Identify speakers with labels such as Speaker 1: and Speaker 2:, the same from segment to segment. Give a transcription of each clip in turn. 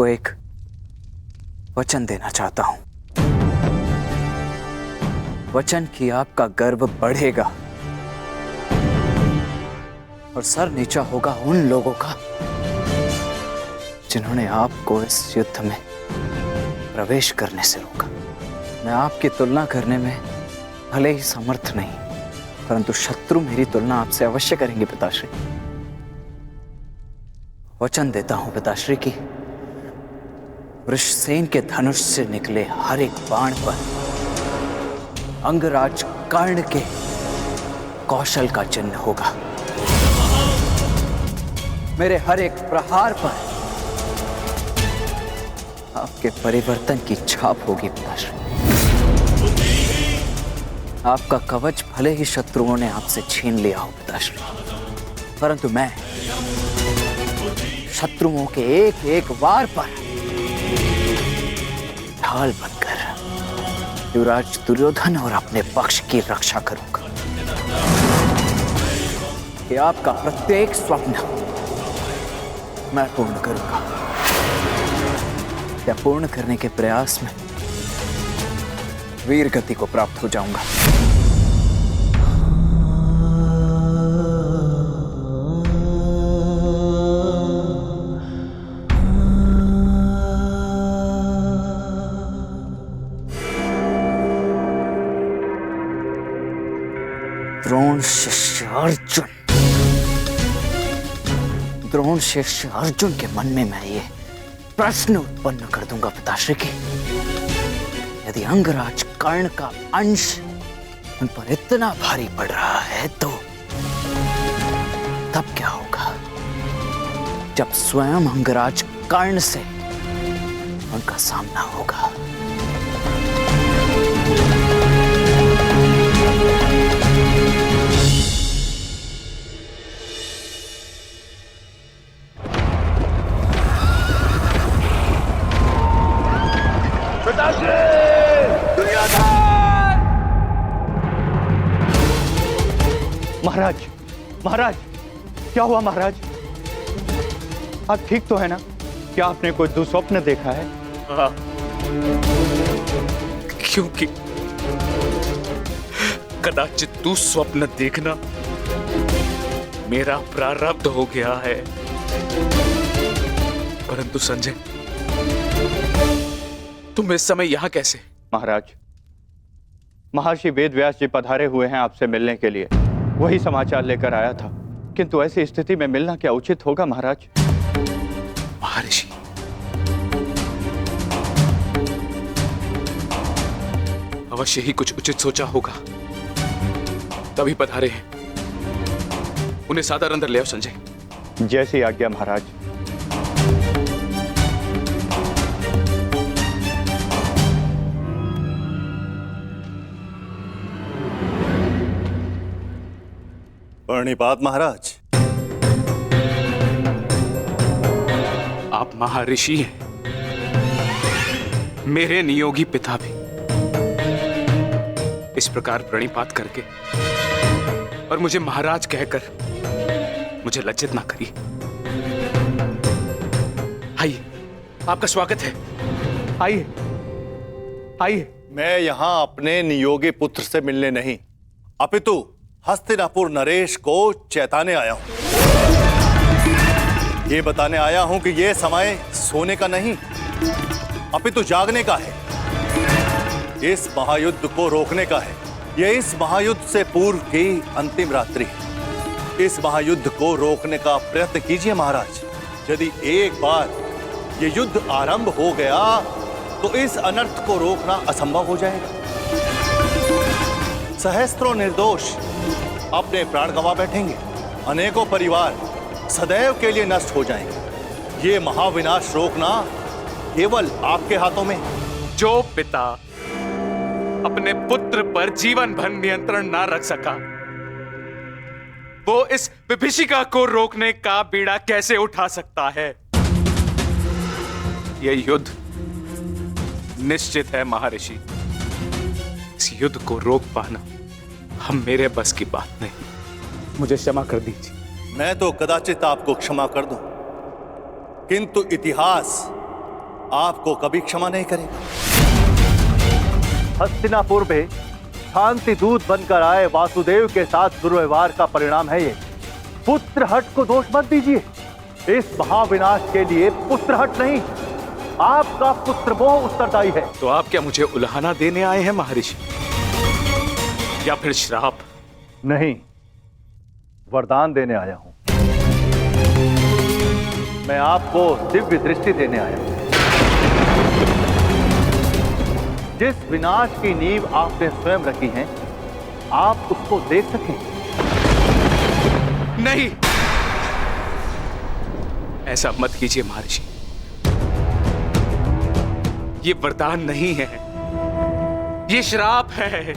Speaker 1: आपको एक वचन देना चाहता हूं। वचन कि आपका गर्व बढ़ेगा और सर नीचा होगा उन लोगों का जिन्होंने आपको इस युद्ध में प्रवेश करने से रोका। मैं आपकी तुलना करने में भले ही समर्थ नहीं, परंतु शत्रु मेरी तुलना आपसे अवश्य करेंगे पिताश्री। वचन देता हूं पिताश्री की वृषसेन के धनुष से निकले हर एक बाण पर अंगराज कर्ण के कौशल का चिन्ह होगा। मेरे हर एक प्रहार पर आपके परिवर्तन की छाप होगी पिताश्री। आपका कवच भले ही शत्रुओं ने आपसे छीन लिया हो पिताश्री, परंतु मैं शत्रुओं के एक एक वार पर ढाल बनकर युवराज दुर्योधन और अपने पक्ष की रक्षा करूंगा। कि आपका प्रत्येक स्वप्न मैं पूर्ण करूंगा। या पूर्ण करने के प्रयास में वीर गति को प्राप्त हो जाऊंगा। द्रोण शिष्य अर्जुन, द्रोण शिष्य अर्जुन के मन में मैं ये प्रश्न उत्पन्न कर दूंगा पिताश्री की, यदि अंगराज कर्ण का अंश उन पर इतना भारी पड़ रहा है तो तब क्या होगा जब स्वयं अंगराज कर्ण से उनका सामना होगा।
Speaker 2: महाराज, महाराज, क्या हुआ महाराज? आप ठीक तो है ना? क्या आपने कोई दुस्वप्न देखा है?
Speaker 3: हाँ, क्योंकि कदाचित दुस्वप्न देखना मेरा प्रारब्ध हो गया है। परंतु संजय, तुम इस समय यहां कैसे?
Speaker 2: महाराज, महर्षि वेदव्यास जी पधारे हुए हैं आपसे मिलने के लिए। वही समाचार लेकर आया था, किंतु ऐसी स्थिति में मिलना क्या उचित होगा महाराज?
Speaker 3: महर्षि, अवश्य ही कुछ उचित सोचा होगा, तभी पधारे हैं। उन्हें सादर अंदर ले आओ संजय।
Speaker 2: जैसी आज्ञा महाराज।
Speaker 4: प्रणिपात महाराज।
Speaker 3: आप महर्षि हैं, मेरे नियोगी पिता भी। इस प्रकार प्रणिपात करके और मुझे महाराज कहकर मुझे लज्जित ना करिए। आइए, आपका स्वागत है।
Speaker 2: आइए, आइए।
Speaker 4: मैं यहां अपने नियोगी पुत्र से मिलने नहीं, अपितु हस्तिनापुर नरेश को चेताने आया हूं। ये बताने आया हूं कि ये समय सोने का नहीं, अपितु जागने का है। इस महायुद्ध को रोकने का है। ये इस महायुद्ध से पूर्व की अंतिम रात्रि है। इस महायुद्ध को रोकने का प्रयत्न कीजिए महाराज। यदि एक बार ये युद्ध आरंभ हो गया तो इस अनर्थ को रोकना असंभव हो जाएगा। सहस्त्रों निर्दोष अपने प्राण गंवा बैठेंगे, अनेकों परिवार सदैव के लिए नष्ट हो जाएंगे। ये महाविनाश रोकना केवल आपके हाथों में।
Speaker 3: जो पिता अपने पुत्र पर जीवन भर नियंत्रण ना रख सका, वो इस विभीषिका को रोकने का बीड़ा कैसे उठा सकता है? यह युद्ध निश्चित है महर्षि। इस युद्ध को रोक पाना हम मेरे बस की बात नहीं। मुझे क्षमा कर दीजिए।
Speaker 4: मैं तो कदाचित आपको क्षमा कर दूं, किंतु इतिहास आपको कभी क्षमा नहीं करेगा। हस्तिनापुर में शांति दूत बनकर आए वासुदेव के साथ दुर्व्यवहार का परिणाम है ये। पुत्रहट को दोष मत दीजिए। इस महाविनाश के लिए पुत्रहट नहीं, आपका पुत्रमोह उत्तरदायी है।
Speaker 3: तो आप क्या मुझे उल्हाना देने आए हैं महर्षि, या फिर श्राप?
Speaker 4: नहीं, वरदान देने आया हूं। मैं आपको दिव्य दृष्टि देने आया हूं। जिस विनाश की नींव आपने स्वयं रखी है, आप उसको देख सकें।
Speaker 3: नहीं, ऐसा मत कीजिए महर्षि। ये वरदान नहीं है, ये श्राप है।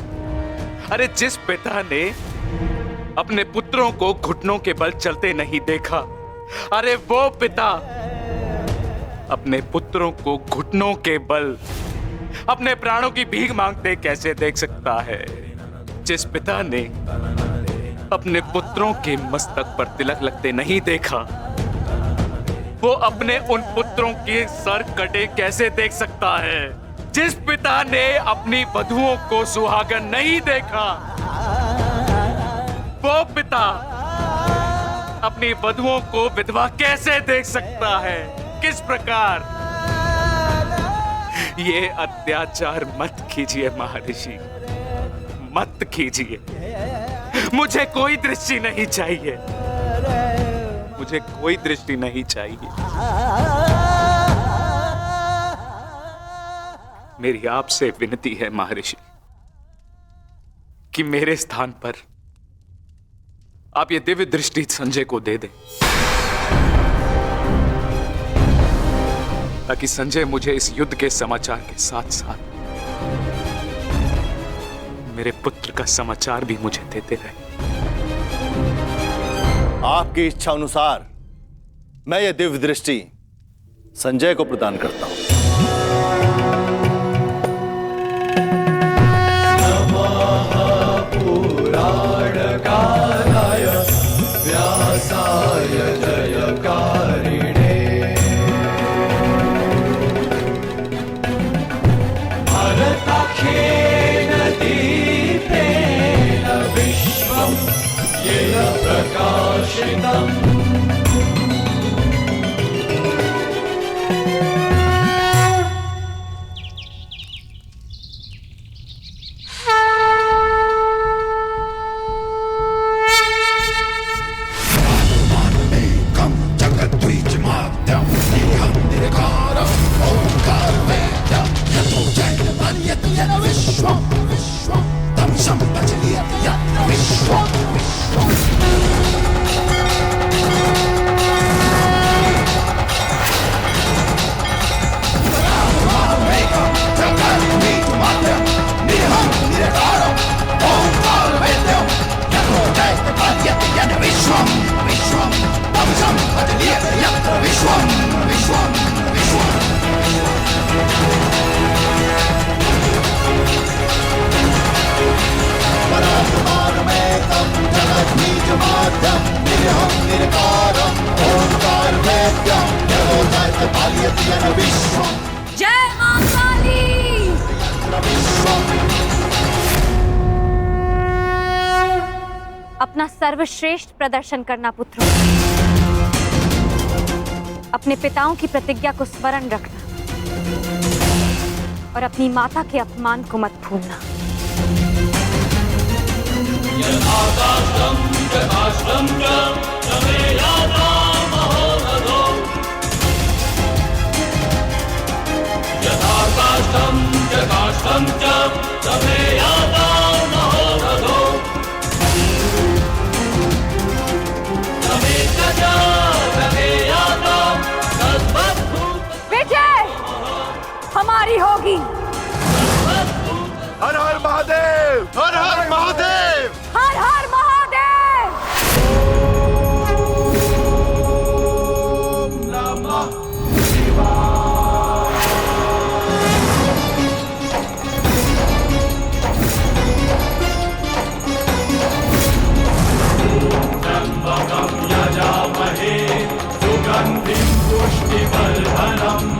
Speaker 3: अरे जिस पिता ने अपने पुत्रों को घुटनों के बल चलते नहीं देखा, अरे वो पिता अपने पुत्रों को घुटनों के बल अपने प्राणों की भीख मांगते कैसे देख सकता है? जिस पिता ने अपने पुत्रों के मस्तक पर तिलक लगते नहीं देखा, वो अपने उन पुत्रों के सर कटे कैसे देख सकता है? जिस पिता ने अपनी वधुओं को सुहागन नहीं देखा, वो पिता अपनी वधुओं को विधवा कैसे देख सकता है? किस प्रकार? ये अत्याचार मत कीजिए महर्षि, मत कीजिए। मुझे कोई दृष्टि नहीं चाहिए, मुझे कोई दृष्टि नहीं चाहिए। मेरी आपसे विनती है महर्षि कि मेरे स्थान पर आप ये दिव्य दृष्टि संजय को दे दें, ताकि संजय मुझे इस युद्ध के समाचार के साथ साथ मेरे पुत्र का समाचार भी मुझे देते रहे।
Speaker 4: आपकी इच्छा अनुसार मैं ये दिव्य दृष्टि संजय को प्रदान करता हूं।
Speaker 5: पुराणकाराय व्यासाय जयकारिणे भरताख्येन दीपेन विश्वं येन प्रकाशितम्।
Speaker 6: जय मां काली। अपना सर्वश्रेष्ठ प्रदर्शन करना पुत्रों, अपने पिताओं की प्रतिज्ञा को स्मरण रखना और अपनी माता के अपमान को मत भूलना। विजय हमारी होगी।
Speaker 5: हर हर महादेव, हर हर महादेव,
Speaker 6: हर हर महादेव।
Speaker 5: नमः शिवाय। त्र्यंबकं यजामहे सुगंधिं पुष्टिवर्धनम्।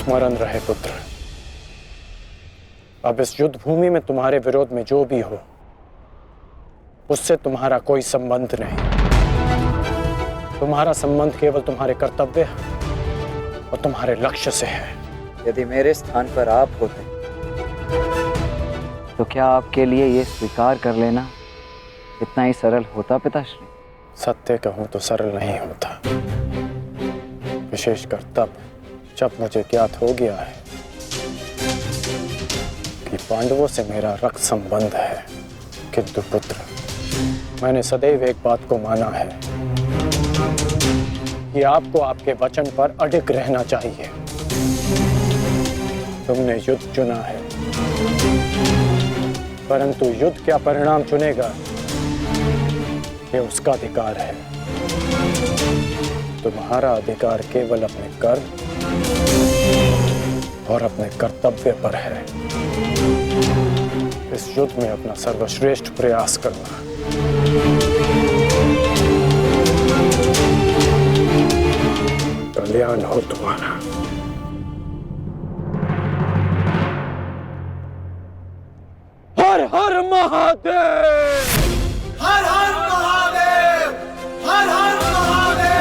Speaker 7: स्मरण रहे पुत्र, अब इस युद्ध भूमि में तुम्हारे विरोध में जो भी हो उससे तुम्हारा कोई संबंध नहीं। तुम्हारा संबंध केवल तुम्हारे कर्तव्य और तुम्हारे लक्ष्य से है।
Speaker 1: यदि मेरे स्थान पर आप होते तो क्या आपके लिए ये स्वीकार कर लेना इतना ही सरल होता पिताश्री?
Speaker 7: सत्य कहूं तो सरल नहीं होता, विशेषकर तब जब मुझे ज्ञात हो गया है कि पांडवों से मेरा रक्त संबंध है। किंतु पुत्र, मैंने सदैव एक बात को माना है कि आपको आपके वचन पर अडिग रहना चाहिए। तुमने युद्ध चुना है, परंतु युद्ध क्या परिणाम चुनेगा ये उसका अधिकार है। तुम्हारा अधिकार केवल अपने कर्म और अपने कर्तव्य पर है। इस युद्ध में अपना सर्वश्रेष्ठ प्रयास करना। कल्याण हो तुम्हारा। हर हर महादेव!
Speaker 5: हर हर महादेव! हर हर महादेव!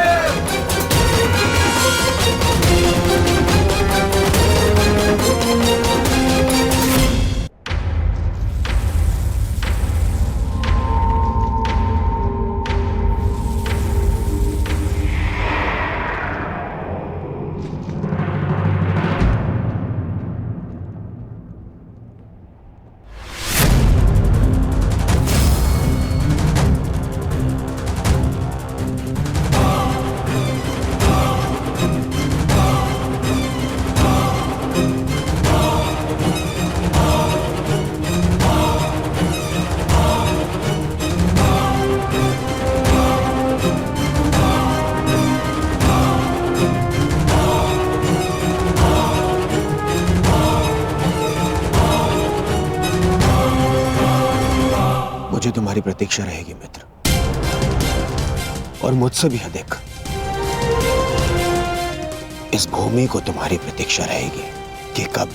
Speaker 8: मुझे तुम्हारी प्रतीक्षा रहेगी मित्र, और मुझसे भी अधिक इस भूमि को तुम्हारी प्रतीक्षा रहेगी कि कब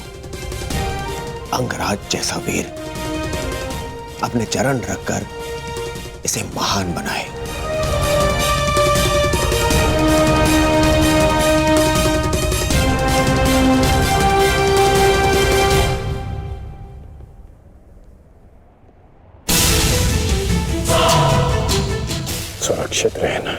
Speaker 8: अंगराज जैसा वीर अपने चरण रखकर इसे महान बनाए।
Speaker 7: सुरक्षित रहना।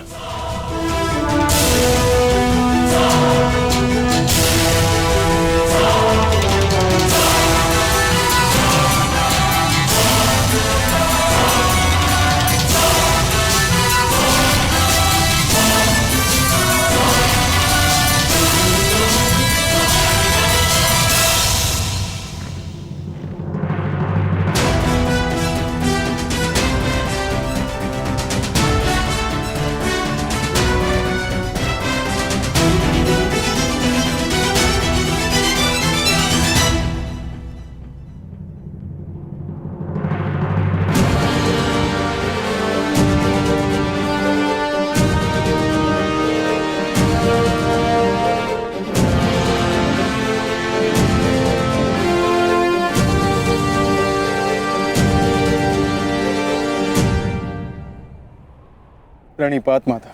Speaker 7: प्रणिपात माता।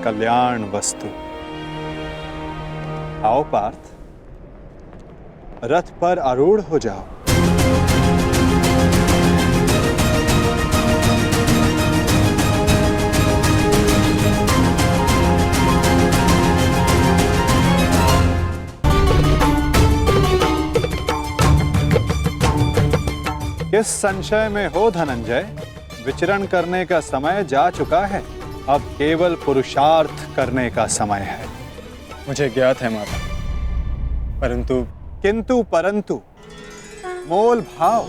Speaker 4: कल्याण वस्तु। आओ पार्थ, रथ पर आरूढ़ हो जाओ। किस संशय में हो धनंजय, विचरण करने का समय जा चुका है, अब केवल पुरुषार्थ करने का समय है।
Speaker 7: मुझे ज्ञात है माता, परंतु मोल भाव,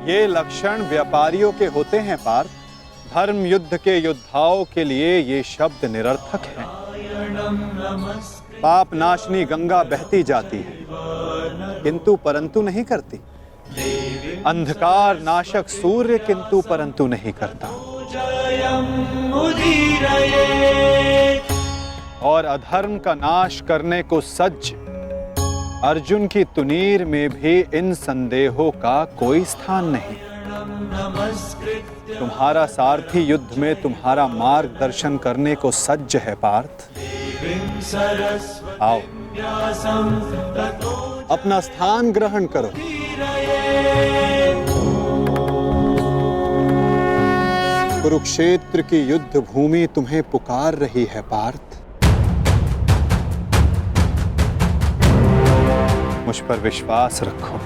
Speaker 7: ये लक्षण व्यापारियों के होते हैं पार्थ। धर्म युद्ध के योद्धाओं के लिए ये शब्द निरर्थक हैं। पाप नाशनी गंगा बहती जाती है किंतु परंतु नहीं करती, अंधकार नाशक सूर्य किंतु परंतु नहीं करता। और अधर्म का नाश करने को सज्ज अर्जुन की तुनीर में भी इन संदेहों का कोई स्थान नहीं। तुम्हारा सारथी युद्ध में तुम्हारा मार्गदर्शन करने को सज्ज है पार्थ। आओ, अपना स्थान ग्रहण करो। कुरुक्षेत्र की युद्ध भूमि तुम्हें पुकार रही है पार्थ। मुझ पर विश्वास रखो।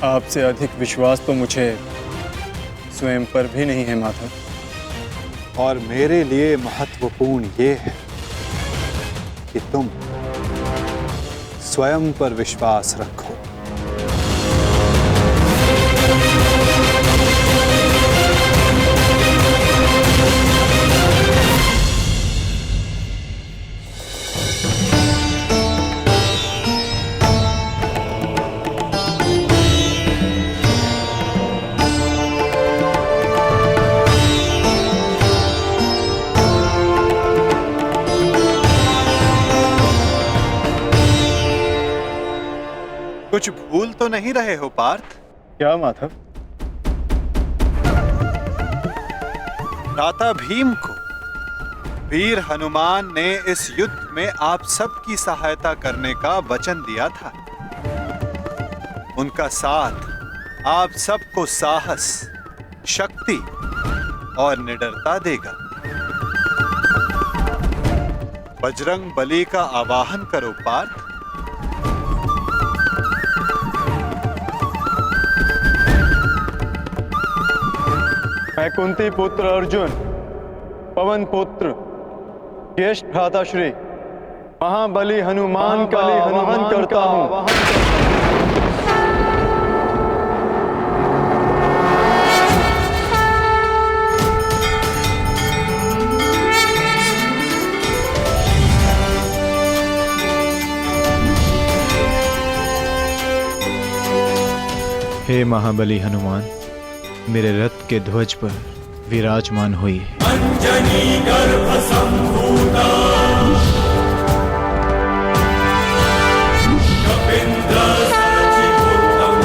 Speaker 9: आपसे अधिक विश्वास तो मुझे स्वयं पर भी नहीं है माधव।
Speaker 7: और मेरे लिए महत्वपूर्ण ये है कि तुम स्वयं पर विश्वास रखो। कुछ भूल तो नहीं रहे हो पार्थ?
Speaker 9: क्या माधव?
Speaker 7: भ्राता भीम को वीर हनुमान ने इस युद्ध में आप सबकी सहायता करने का वचन दिया था। उनका साथ आप सबको साहस, शक्ति और निडरता देगा। बजरंग बली का आवाहन करो पार्थ।
Speaker 9: मैं कुंती पुत्र अर्जुन, पवन पुत्र, ज्येष्ठ भ्राताश्री महाबली हनुमान का आवाहन करता हूँ।
Speaker 10: हे महाबली हनुमान, मेरे रथ के ध्वज पर विराजमान हुई। अंजनी गर्भ संभूता कपिंद्र सचिवोत्तम।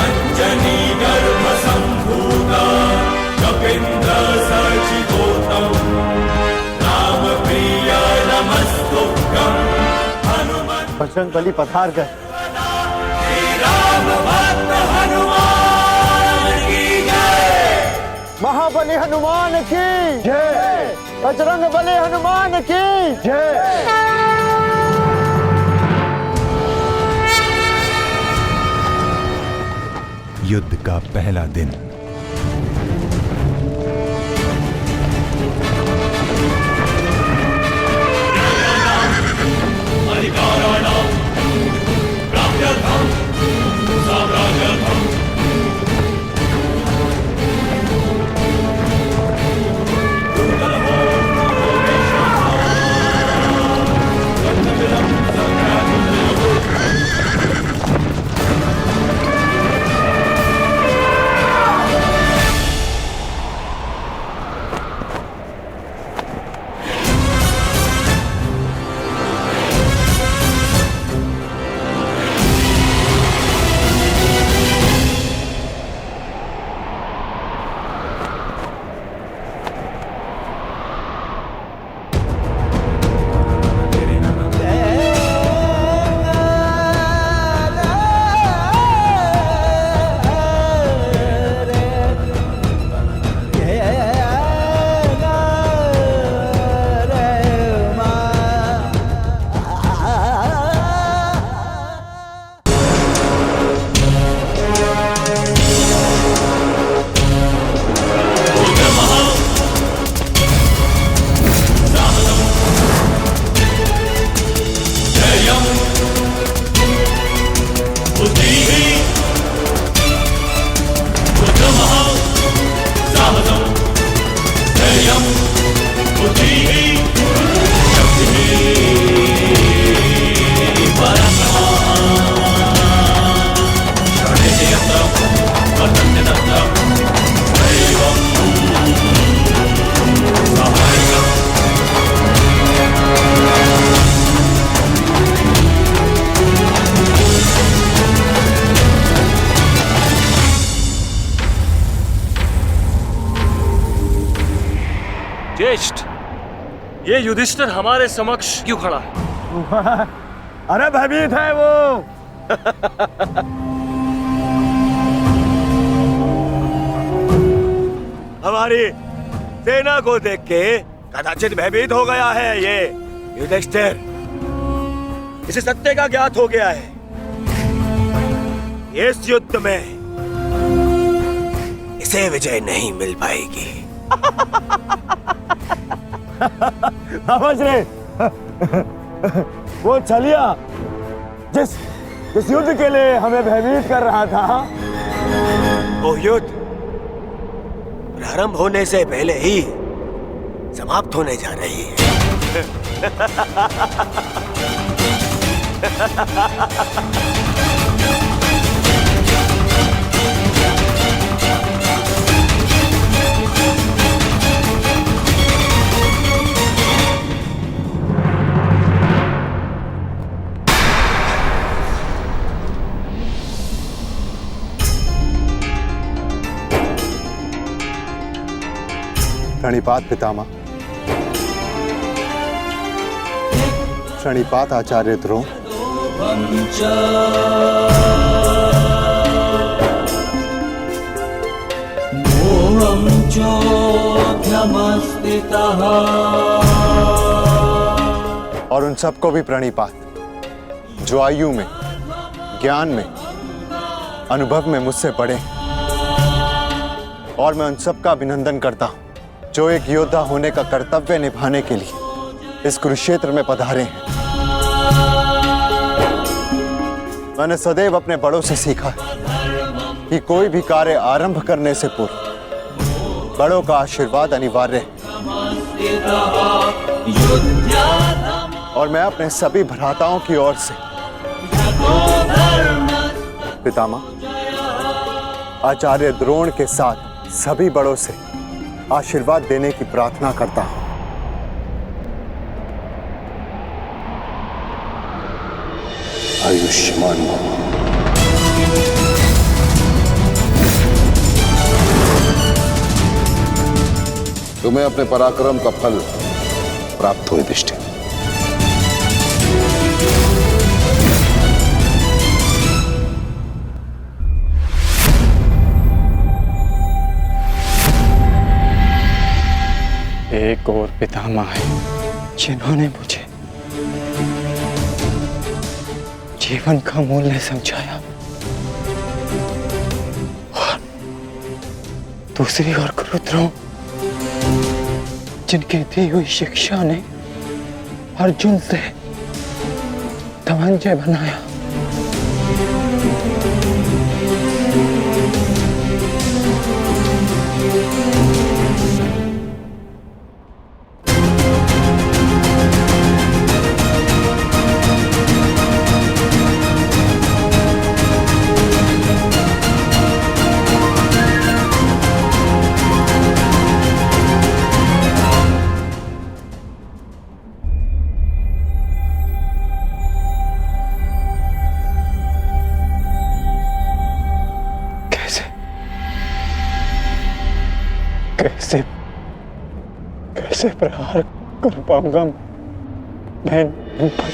Speaker 10: अंजनी गर्भ संभूता कपिंद्र सचिवोत्तम। राम प्रिय नमस्तुभ्यं।
Speaker 9: बजरंग बली पधार गए। महाबली हनुमान की जय। बजरंग बली हनुमान की जय।
Speaker 11: युद्ध का पहला दिन। अधिकाराणां प्राप्त्यर्थं साम्राज्यर्थं।
Speaker 12: ये युधिष्ठिर हमारे समक्ष क्यों खड़ा है?
Speaker 9: अरे भयभीत है वो। हमारी सेना को देख के कदाचित भयभीत हो गया है ये युधिष्ठिर। इसे सत्य का ज्ञात हो गया है। इस युद्ध में इसे विजय नहीं मिल पाएगी। समझ रहे? वो छलिया जिस युद्ध के लिए हमें भयभीत कर रहा था, वो युद्ध प्रारंभ होने से पहले ही समाप्त होने जा रही है।
Speaker 7: प्रणिपात पितामह। प्रणिपात आचार्य द्रोण। और उन सबको भी प्रणिपात जो आयु में, ज्ञान में, अनुभव में मुझसे बड़े। और मैं उन सबका अभिनंदन करता हूं जो एक योद्धा होने का कर्तव्य निभाने के लिए इस कुरुक्षेत्र में पधारे हैं। मैंने सदैव अपने बड़ों से सीखा है कि कोई भी कार्य आरंभ करने से पूर्व बड़ों का आशीर्वाद अनिवार्य है। और मैं अपने सभी भ्राताओं की ओर से पितामह आचार्य द्रोण के साथ सभी बड़ों से आशीर्वाद देने की प्रार्थना करता हूं।
Speaker 8: आयुष्मान भव। तुम्हें अपने पराक्रम का फल प्राप्त हो युधिष्ठिर।
Speaker 2: एक और पितामह है जिन्होंने मुझे जीवन का मूल्य समझाया, और दूसरी ओर गुरु द्रोण जिनकी दी हुई शिक्षा ने अर्जुन से धनंजय बनाया। कैसे प्रहार कर पाऊंगा मैं इन पर?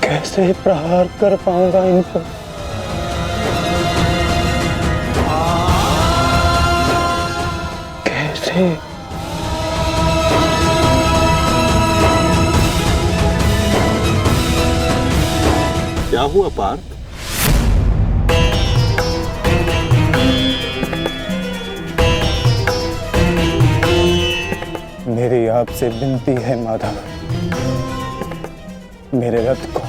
Speaker 2: कैसे प्रहार कर पाऊंगा इन पर?
Speaker 7: क्या हुआ पार्थ?
Speaker 2: मेरी आपसे विनती है माधव, मेरे रथ को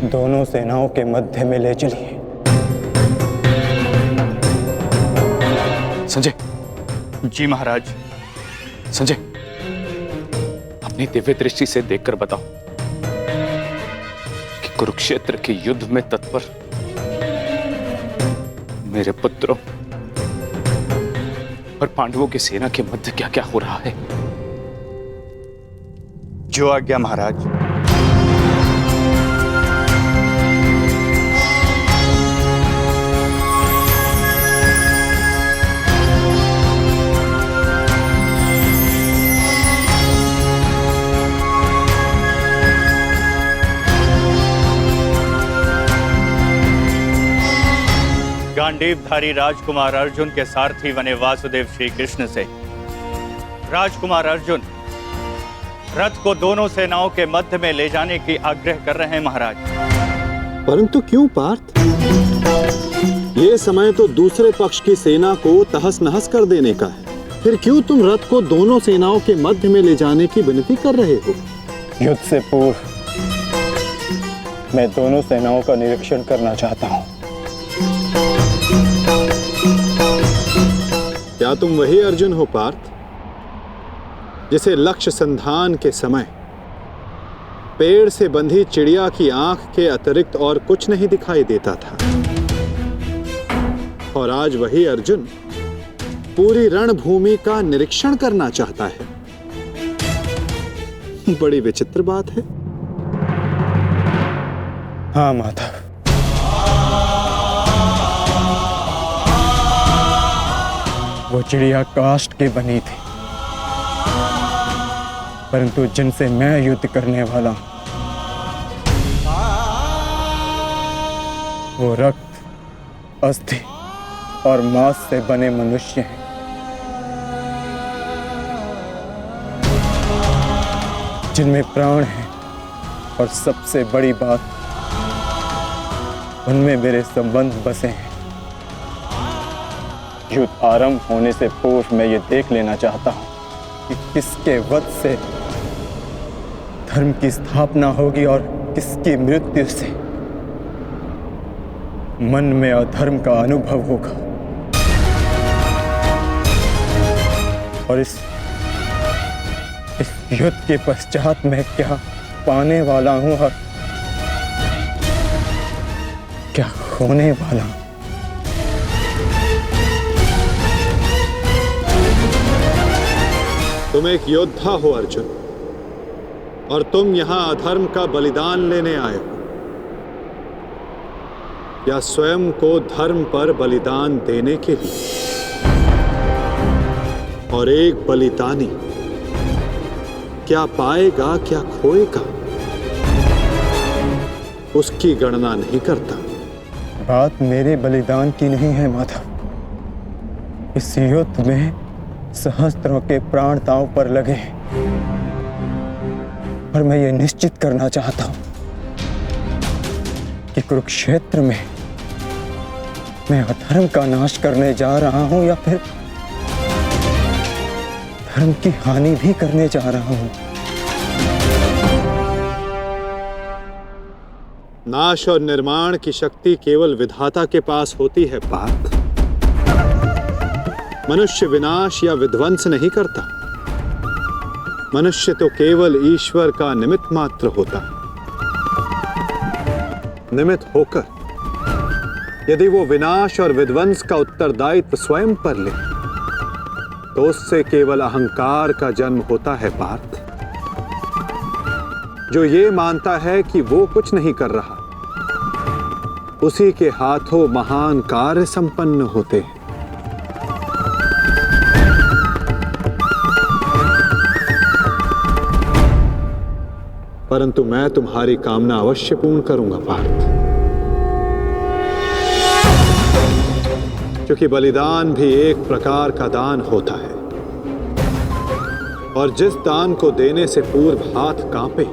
Speaker 2: दोनों सेनाओं के मध्य में ले चलिए।
Speaker 3: संजय। जी महाराज। संजय, अपनी दिव्य दृष्टि से देखकर बताओ कि कुरुक्षेत्र के युद्ध में तत्पर मेरे पुत्रों और पांडवों की सेना के मध्य क्या क्या हो रहा है।
Speaker 2: जो आज्ञा महाराज। गांडीवधारी राजकुमार अर्जुन के सारथी बने वासुदेव श्री कृष्ण से राजकुमार अर्जुन रथ को दोनों सेनाओं के मध्य में ले जाने की आग्रह कर रहे हैं महाराज।
Speaker 7: परंतु क्यों पार्थ? ये समय तो दूसरे पक्ष की सेना को तहस नहस कर देने का है, फिर क्यों तुम रथ को दोनों सेनाओं के मध्य में ले जाने की विनती कर रहे हो?
Speaker 13: युद्ध से पूर्व मैं दोनों सेनाओं का निरीक्षण करना चाहता हूं।
Speaker 7: क्या तुम वही अर्जुन हो पार्थ, जिसे लक्ष्य संधान के समय पेड़ से बंधी चिड़िया की आंख के अतिरिक्त और कुछ नहीं दिखाई देता था, और आज वही अर्जुन पूरी रणभूमि का निरीक्षण करना चाहता है? बड़ी विचित्र बात है।
Speaker 13: हाँ माधव, वो चिड़िया काष्ठ की बनी थी, परंतु जिनसे मैं युद्ध करने वाला हूं वो रक्त, अस्थि और मांस से बने मनुष्य हैं। जिनमें प्राण है, और सबसे बड़ी बात, उनमें मेरे संबंध बसे हैं। युद्ध आरंभ होने से पूर्व मैं ये देख लेना चाहता हूं कि किसके वध से धर्म की स्थापना होगी और किसकी मृत्यु से मन में अधर्म का अनुभव होगा। और इस युद्ध के पश्चात मैं क्या पाने वाला हूं और क्या खोने वाला हूं।
Speaker 7: तुम एक योद्धा हो अर्जुन, और तुम यहां अधर्म का बलिदान लेने आए हो, या स्वयं को धर्म पर बलिदान देने के लिए? और एक बलिदानी क्या पाएगा क्या खोएगा, उसकी गणना नहीं करता।
Speaker 13: बात मेरे बलिदान की नहीं है माधव। इस युद्ध में सहस्त्रों के प्राण दांव पर लगे हैं, और मैं ये निश्चित करना चाहता हूं कि कुरुक्षेत्र में मैं अधर्म का नाश करने जा रहा हूं या फिर धर्म की हानि भी करने जा रहा हूं।
Speaker 7: नाश और निर्माण की शक्ति केवल विधाता के पास होती है पार्थ। मनुष्य विनाश या विध्वंस नहीं करता। मनुष्य तो केवल ईश्वर का निमित्त मात्र होता है। निमित्त होकर यदि वो विनाश और विध्वंस का उत्तरदायित्व स्वयं पर ले, तो उससे केवल अहंकार का जन्म होता है पार्थ, जो ये मानता है कि वो कुछ नहीं कर रहा, उसी के हाथों महान कार्य संपन्न होते हैं। परंतु मैं तुम्हारी कामना अवश्य पूर्ण करूंगा पार्थ, क्योंकि बलिदान भी एक प्रकार का दान होता है, और जिस दान को देने से पूर्व हाथ कांपे,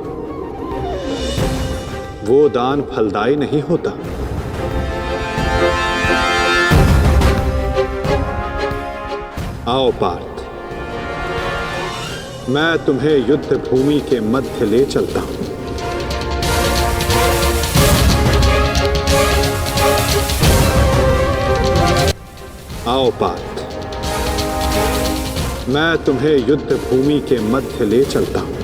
Speaker 7: वो दान फलदायी नहीं होता। आओ पार्थ, मैं तुम्हें युद्ध भूमि के मध्य ले चलता हूं। आओ पार्थ, मैं तुम्हें युद्ध भूमि के मध्य ले चलता हूं।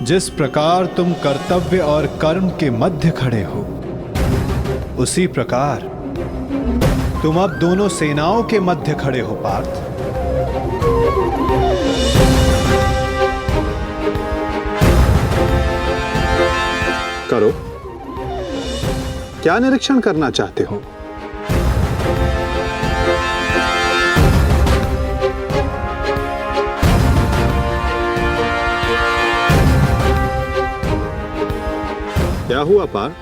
Speaker 7: जिस प्रकार तुम कर्तव्य और कर्म के मध्य खड़े हो, उसी प्रकार तुम अब दोनों सेनाओं के मध्य खड़े हो पार्थ। करो, क्या निरीक्षण करना चाहते हो? क्या हुआ पार्थ?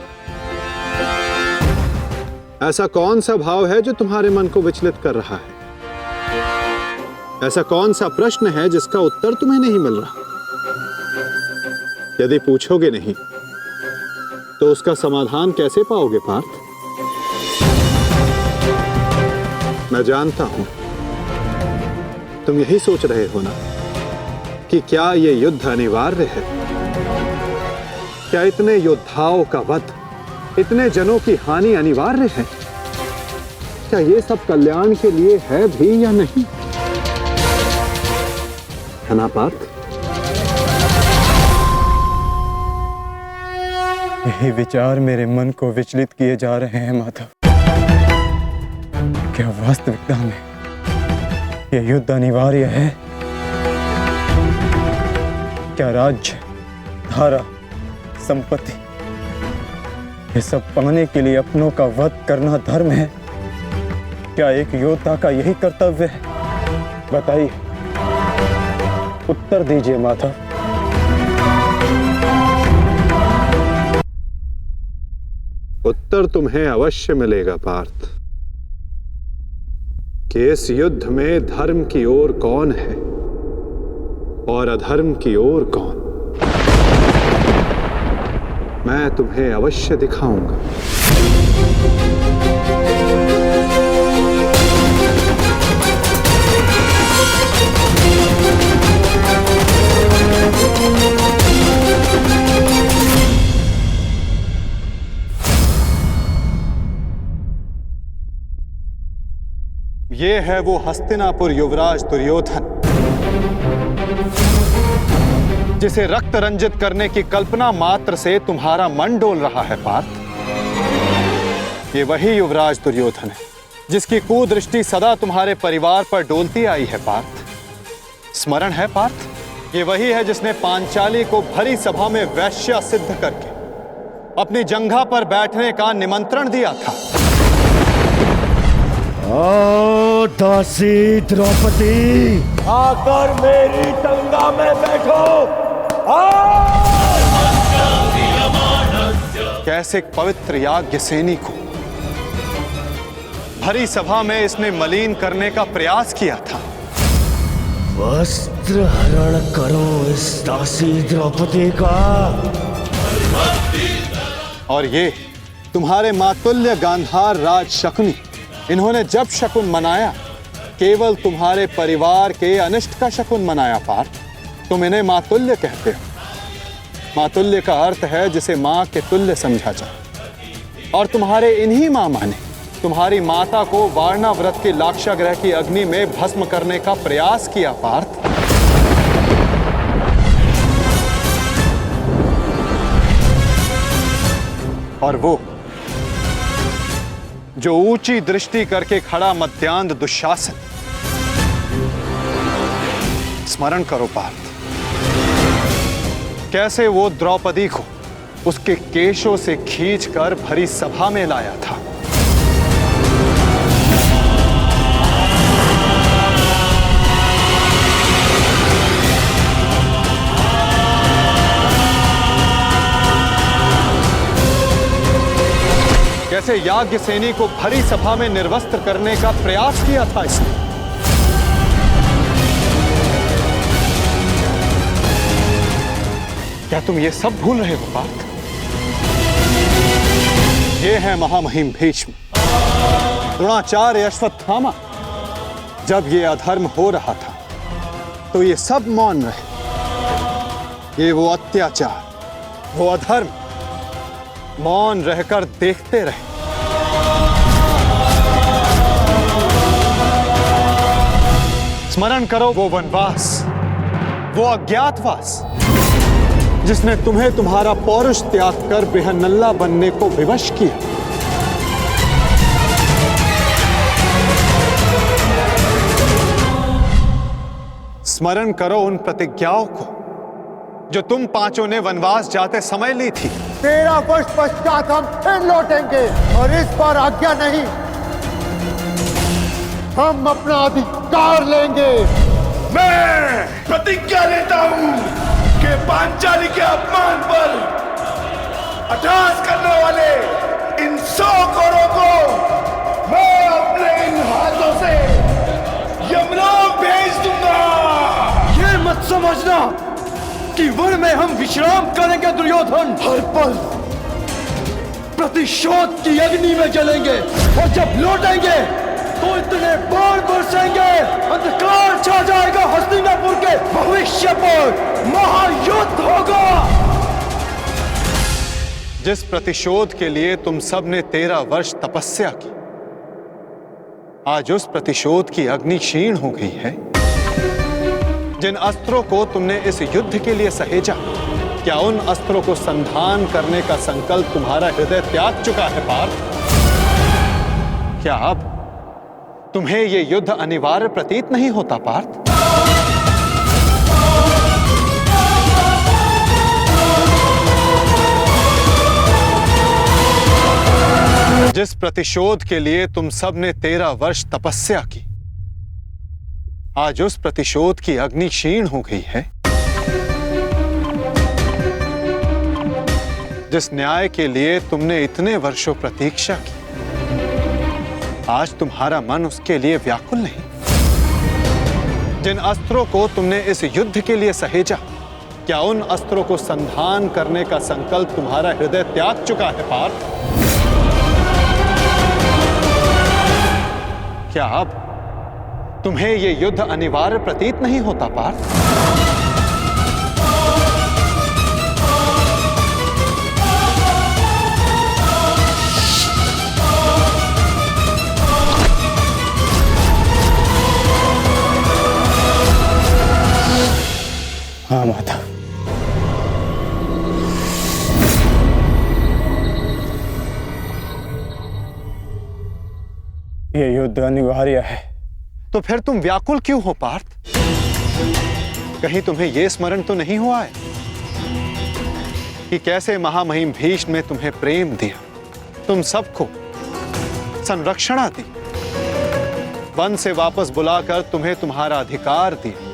Speaker 7: ऐसा कौन सा भाव है जो तुम्हारे मन को विचलित कर रहा है? ऐसा कौन सा प्रश्न है जिसका उत्तर तुम्हें नहीं मिल रहा? यदि पूछोगे नहीं तो उसका समाधान कैसे पाओगे पार्थ? मैं जानता हूं तुम यही सोच रहे हो ना कि क्या यह युद्ध अनिवार्य है? क्या इतने योद्धाओं का वध, इतने जनों की हानि अनिवार्य है? क्या ये सब कल्याण के लिए है भी या नहीं? है ना पार्थ?
Speaker 13: यही विचार मेरे मन को विचलित किए जा रहे हैं माधव। क्या वास्तविकता में यह युद्ध अनिवार्य है? क्या राज्य, धारा, संपत्ति, ये सब पाने के लिए अपनों का वध करना धर्म है? क्या एक योद्धा का यही कर्तव्य है? बताइए, उत्तर दीजिए माता।
Speaker 7: उत्तर तुम्हें अवश्य मिलेगा पार्थ कि इस युद्ध में धर्म की ओर कौन है और अधर्म की ओर कौन। मैं तुम्हें अवश्य दिखाऊंगा। ये है वो हस्तिनापुर युवराज दुर्योधन जिसे रक्त रंजित करने की कल्पना मात्र से तुम्हारा मन डोल रहा है पार्थ। ये वही युवराज दुर्योधन है जिसकी कुदृष्टि सदा तुम्हारे परिवार पर डोलती आई है पार्थ। स्मरण है पार्थ? ये वही है जिसने पांचाली को भरी सभा में वैश्या सिद्ध करके अपनी जंघा पर बैठने का निमंत्रण दिया था।
Speaker 9: ओ दासी द्रौपदी, आकर मेरी जंघा में बैठो।
Speaker 7: कैसे एक पवित्र याज्ञ सैनी को भरी सभा में इसने मलिन करने का प्रयास किया था।
Speaker 9: वस्त्र हरण करो इस दासी द्रौपदी का।
Speaker 7: और ये तुम्हारे मातुल्य गांधार राज शकुनी, इन्होंने जब शकुन मनाया केवल तुम्हारे परिवार के अनिष्ट का शकुन मनाया पार्थ। तुम इन्हें मातुल्य कहते हो। मातुल्य का अर्थ है जिसे मां के तुल्य समझा जाए। और तुम्हारे इन्हीं मामा ने तुम्हारी माता को वारणा व्रत के लाक्षागृह की अग्नि में भस्म करने का प्रयास किया पार्थ। और वो जो ऊंची दृष्टि करके खड़ा मध्यांध दुशासन, स्मरण करो पार्थ, कैसे वो द्रौपदी को उसके केशों से खींचकर भरी सभा में लाया था। कैसे याज्ञ सैनी को भरी सभा में निर्वस्त्र करने का प्रयास किया था इसने। क्या तुम ये सब भूल रहे हो पार्थ? ये है महामहिम भीष्म, द्रोणाचार्य, अश्वत्थामा। जब ये अधर्म हो रहा था तो ये सब मौन रहे। ये वो अत्याचार, वो अधर्म मौन रहकर देखते रहे। स्मरण करो वो वनवास, वो अज्ञातवास, जिसने तुम्हें तुम्हारा पौरुष त्याग कर बेहनल्ला बनने को विवश किया। स्मरण करो उन प्रतिज्ञाओं को जो तुम पांचों ने वनवास जाते समय ली थी।
Speaker 5: 13 वर्ष पश्चात हम फिर लौटेंगे और इस बार आज्ञा नहीं, हम अपना अधिकार लेंगे।
Speaker 10: मैं प्रतिज्ञा लेता हूं कि पांचाली के अपमान पर अट्टहास करने वाले इन 100 कौरों को मैं अपने इन हाथों से यमलोक भेज दूंगा।
Speaker 12: ये मत समझना कि वन में हम विश्राम करेंगे दुर्योधन।
Speaker 5: हर पल
Speaker 12: प्रतिशोध की अग्नि में जलेंगे और जब लौटेंगे तो इतने बाण बरसेंगे, अंधकार छा जाएगा हस्तिनापुर के भविष्य पर, महायुद्ध होगा।
Speaker 7: जिस प्रतिशोध के लिए तुम सब ने 13 वर्ष तपस्या की, आज उस प्रतिशोध की अग्नि क्षीण हो गई है। जिन अस्त्रों को तुमने इस युद्ध के लिए सहेजा, क्या उन अस्त्रों को संधान करने का संकल्प तुम्हारा हृदय त्याग चुका है पार्थ? क्या अब तुम्हें यह युद्ध अनिवार्य प्रतीत नहीं होता पार्थ? जिस प्रतिशोध के लिए तुम सब ने 13 वर्ष तपस्या की, आज उस प्रतिशोध की अग्नि क्षीण हो गई है। जिस न्याय के लिए तुमने इतने वर्षों प्रतीक्षा की, आज तुम्हारा मन उसके लिए व्याकुल नहीं। जिन अस्त्रों को तुमने इस युद्ध के लिए सहेजा, क्या उन अस्त्रों को संधान करने का संकल्प तुम्हारा हृदय त्याग चुका है पार्थ? क्या अब तुम्हें यह युद्ध अनिवार्य प्रतीत नहीं होता पार्थ?
Speaker 13: हाँ माता, ये युद्ध अनिवार्य है।
Speaker 7: तो फिर तुम व्याकुल क्यों हो पार्थ? कहीं तुम्हें यह स्मरण तो नहीं हुआ है कि कैसे महामहिम भीष्म ने तुम्हें प्रेम दिया, तुम सबको संरक्षणा दी, वन से वापस बुलाकर तुम्हें तुम्हारा अधिकार दिया,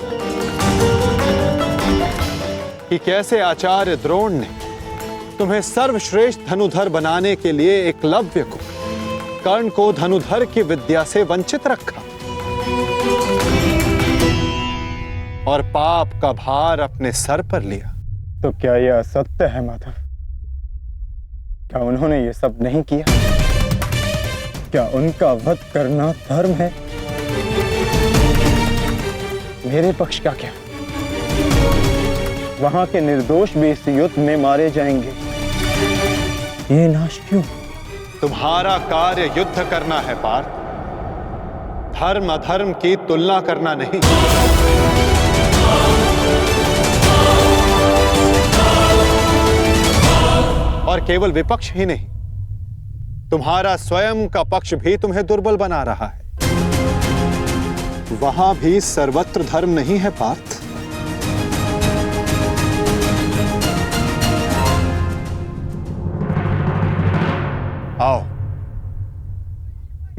Speaker 7: कि कैसे आचार्य द्रोण ने तुम्हें सर्वश्रेष्ठ धनुधर बनाने के लिए एकलव्य को, कर्ण को धनुधर की विद्या से वंचित रखा और पाप का भार अपने सर पर लिया।
Speaker 13: तो क्या यह असत्य है माधव? क्या उन्होंने ये सब नहीं किया? क्या उनका वध करना धर्म है? मेरे पक्ष का क्या? वहां के निर्दोष भी इस युद्ध में मारे जाएंगे। ये नाश क्यों?
Speaker 7: तुम्हारा कार्य युद्ध करना है पार्थ, धर्म अधर्म की तुलना करना नहीं। और केवल विपक्ष ही नहीं, तुम्हारा स्वयं का पक्ष भी तुम्हें दुर्बल बना रहा है। वहां भी सर्वत्र धर्म नहीं है पार्थ। आओ,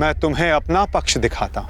Speaker 7: मैं तुम्हें अपना पक्ष दिखाता हूं।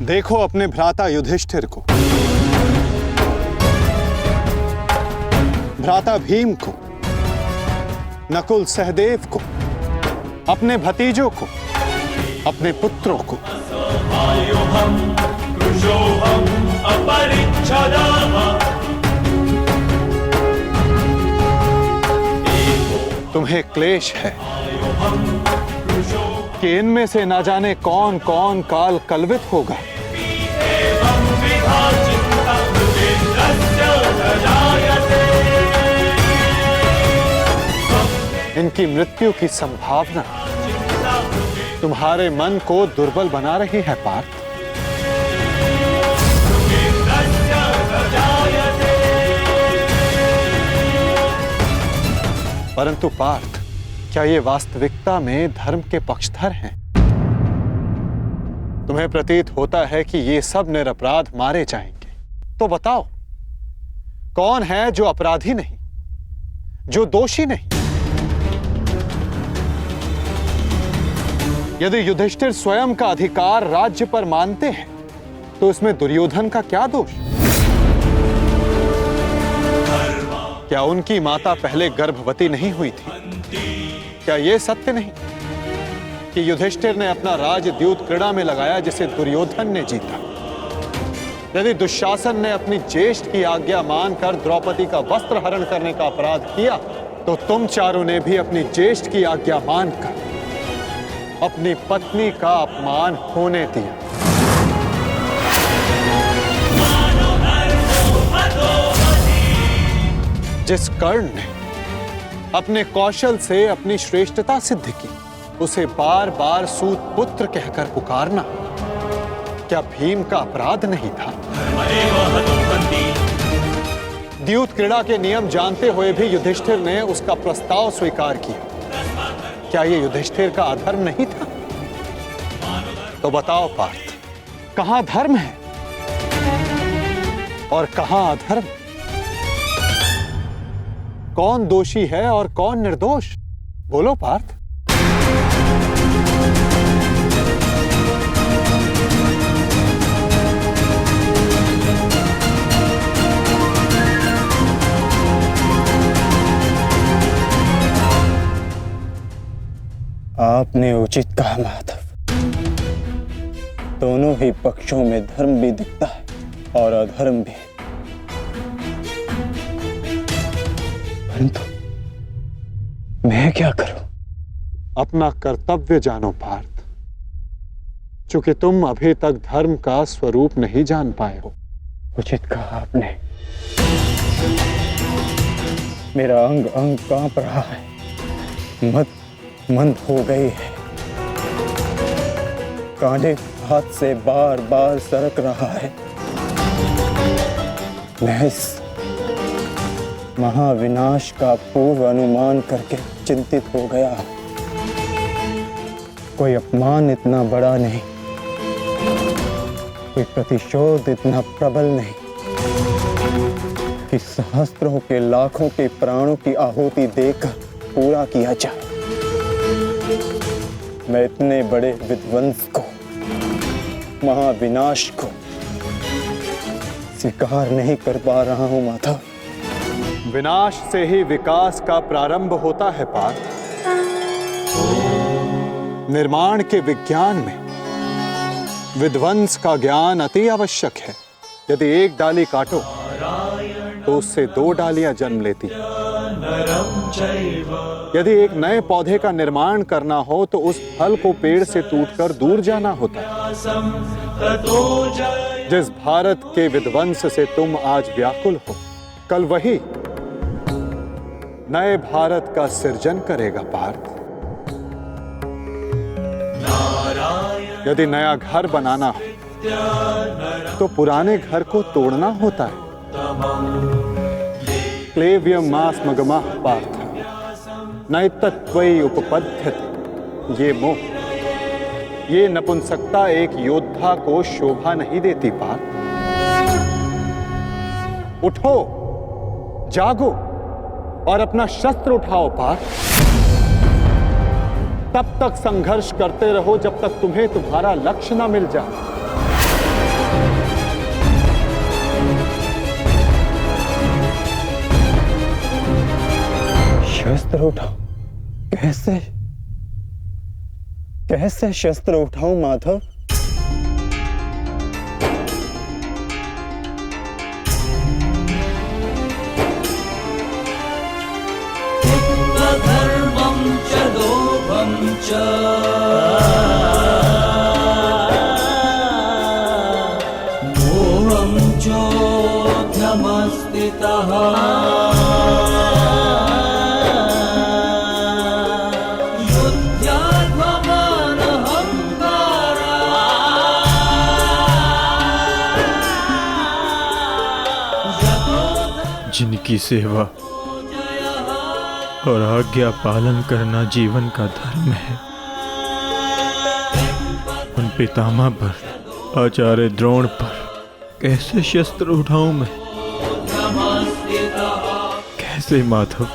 Speaker 7: देखो अपने भ्राता युधिष्ठिर को, भ्राता भीम को, नकुल सहदेव को, अपने भतीजों को, अपने पुत्रों को तुम्हें क्लेश है कि इनमें से ना जाने कौन कौन काल कलवित होगा। इनकी मृत्यु की संभावना तुम्हारे मन को दुर्बल बना रही है पार्थ। परंतु पार्थ, क्या ये वास्तविकता में धर्म के पक्षधर हैं? तुम्हें प्रतीत होता है कि ये सब निरपराध मारे जाएंगे। तो बताओ, कौन है जो अपराधी नहीं, जो दोषी नहीं? यदि युधिष्ठिर स्वयं का अधिकार राज्य पर मानते हैं, तो इसमें दुर्योधन का क्या दोष? क्या उनकी माता पहले गर्भवती नहीं हुई थी? क्या यह सत्य नहीं कि युधिष्ठिर ने अपना राज द्यूत क्रीड़ा में लगाया, जिसे दुर्योधन ने जीता? यदि दुशासन ने अपनी ज्येष्ठ की आज्ञा मानकर द्रौपदी का वस्त्र हरण करने का अपराध किया, तो तुम चारों ने भी अपनी ज्येष्ठ की आज्ञा मानकर अपनी पत्नी का अपमान होने दिया। जिस कर्ण ने अपने कौशल से अपनी श्रेष्ठता सिद्ध की, उसे बार बार सूत पुत्र कहकर पुकारना क्या भीम का अपराध नहीं था? द्यूत क्रीड़ा के नियम जानते हुए भी युधिष्ठिर ने उसका प्रस्ताव स्वीकार किया। क्या यह युधिष्ठिर का अधर्म नहीं था? तो बताओ पार्थ, कहां धर्म है और कहां अधर्म? कौन दोषी है और कौन निर्दोष? बोलो पार्थ।
Speaker 13: आपने उचित कहा माधव। दोनों ही पक्षों में धर्म भी दिखता है और अधर्म भी। परंतु मैं क्या करूं?
Speaker 7: अपना कर्तव्य जानो पार्थ, चूंकि तुम अभी तक धर्म का स्वरूप नहीं जान पाए हो।
Speaker 13: उचित कहा आपने। मेरा अंग अंग कांप रहा है, मंद हो गई है, कांधे हाथ से बार बार सरक रहा है। मैं इस महाविनाश का पूर्व अनुमान करके चिंतित हो गया। कोई अपमान इतना बड़ा नहीं, कोई प्रतिशोध इतना प्रबल नहीं कि सहस्त्रों के लाखों के प्राणों की आहुति देकर पूरा किया जाए। मैं इतने बड़े विध्वंस को, महाविनाश को स्वीकार नहीं कर पा रहा हूं माधव।
Speaker 7: विनाश से ही विकास का प्रारंभ होता है पार्थ। निर्माण के विज्ञान में विध्वंस का ज्ञान अति आवश्यक है। यदि एक डाली काटो तो उससे दो डालियां जन्म लेती। यदि एक नए पौधे का निर्माण करना हो तो उस फल को पेड़ से टूटकर दूर जाना होता है। जिस भारत के विध्वंस से तुम आज व्याकुल हो, कल वही नए भारत का सृजन करेगा पार्थ। यदि नया घर बनाना हो तो पुराने घर को तोड़ना होता है। क्लेव्यम मास मगमाः पार्थ नैतत्वयि उपपद्यते। ये मोह, ये नपुंसकता एक योद्धा को शोभा नहीं देती पार्थ। उठो, जागो और अपना शस्त्र उठाओ पार्थ। तब तक संघर्ष करते रहो जब तक तुम्हें तुम्हारा लक्ष्य न मिल जाए।
Speaker 13: शस्त्र उठाओ? कैसे? कैसे शस्त्र उठाऊं माधव?
Speaker 14: धर्मं च लोभं च मोहं चोऽध्यमस्थितः
Speaker 15: जिनकी सेवा और आज्ञा पालन करना जीवन का धर्म है, उन पितामह पर, आचार्य द्रोण पर कैसे शस्त्र उठाऊं मैं? कैसे माधव?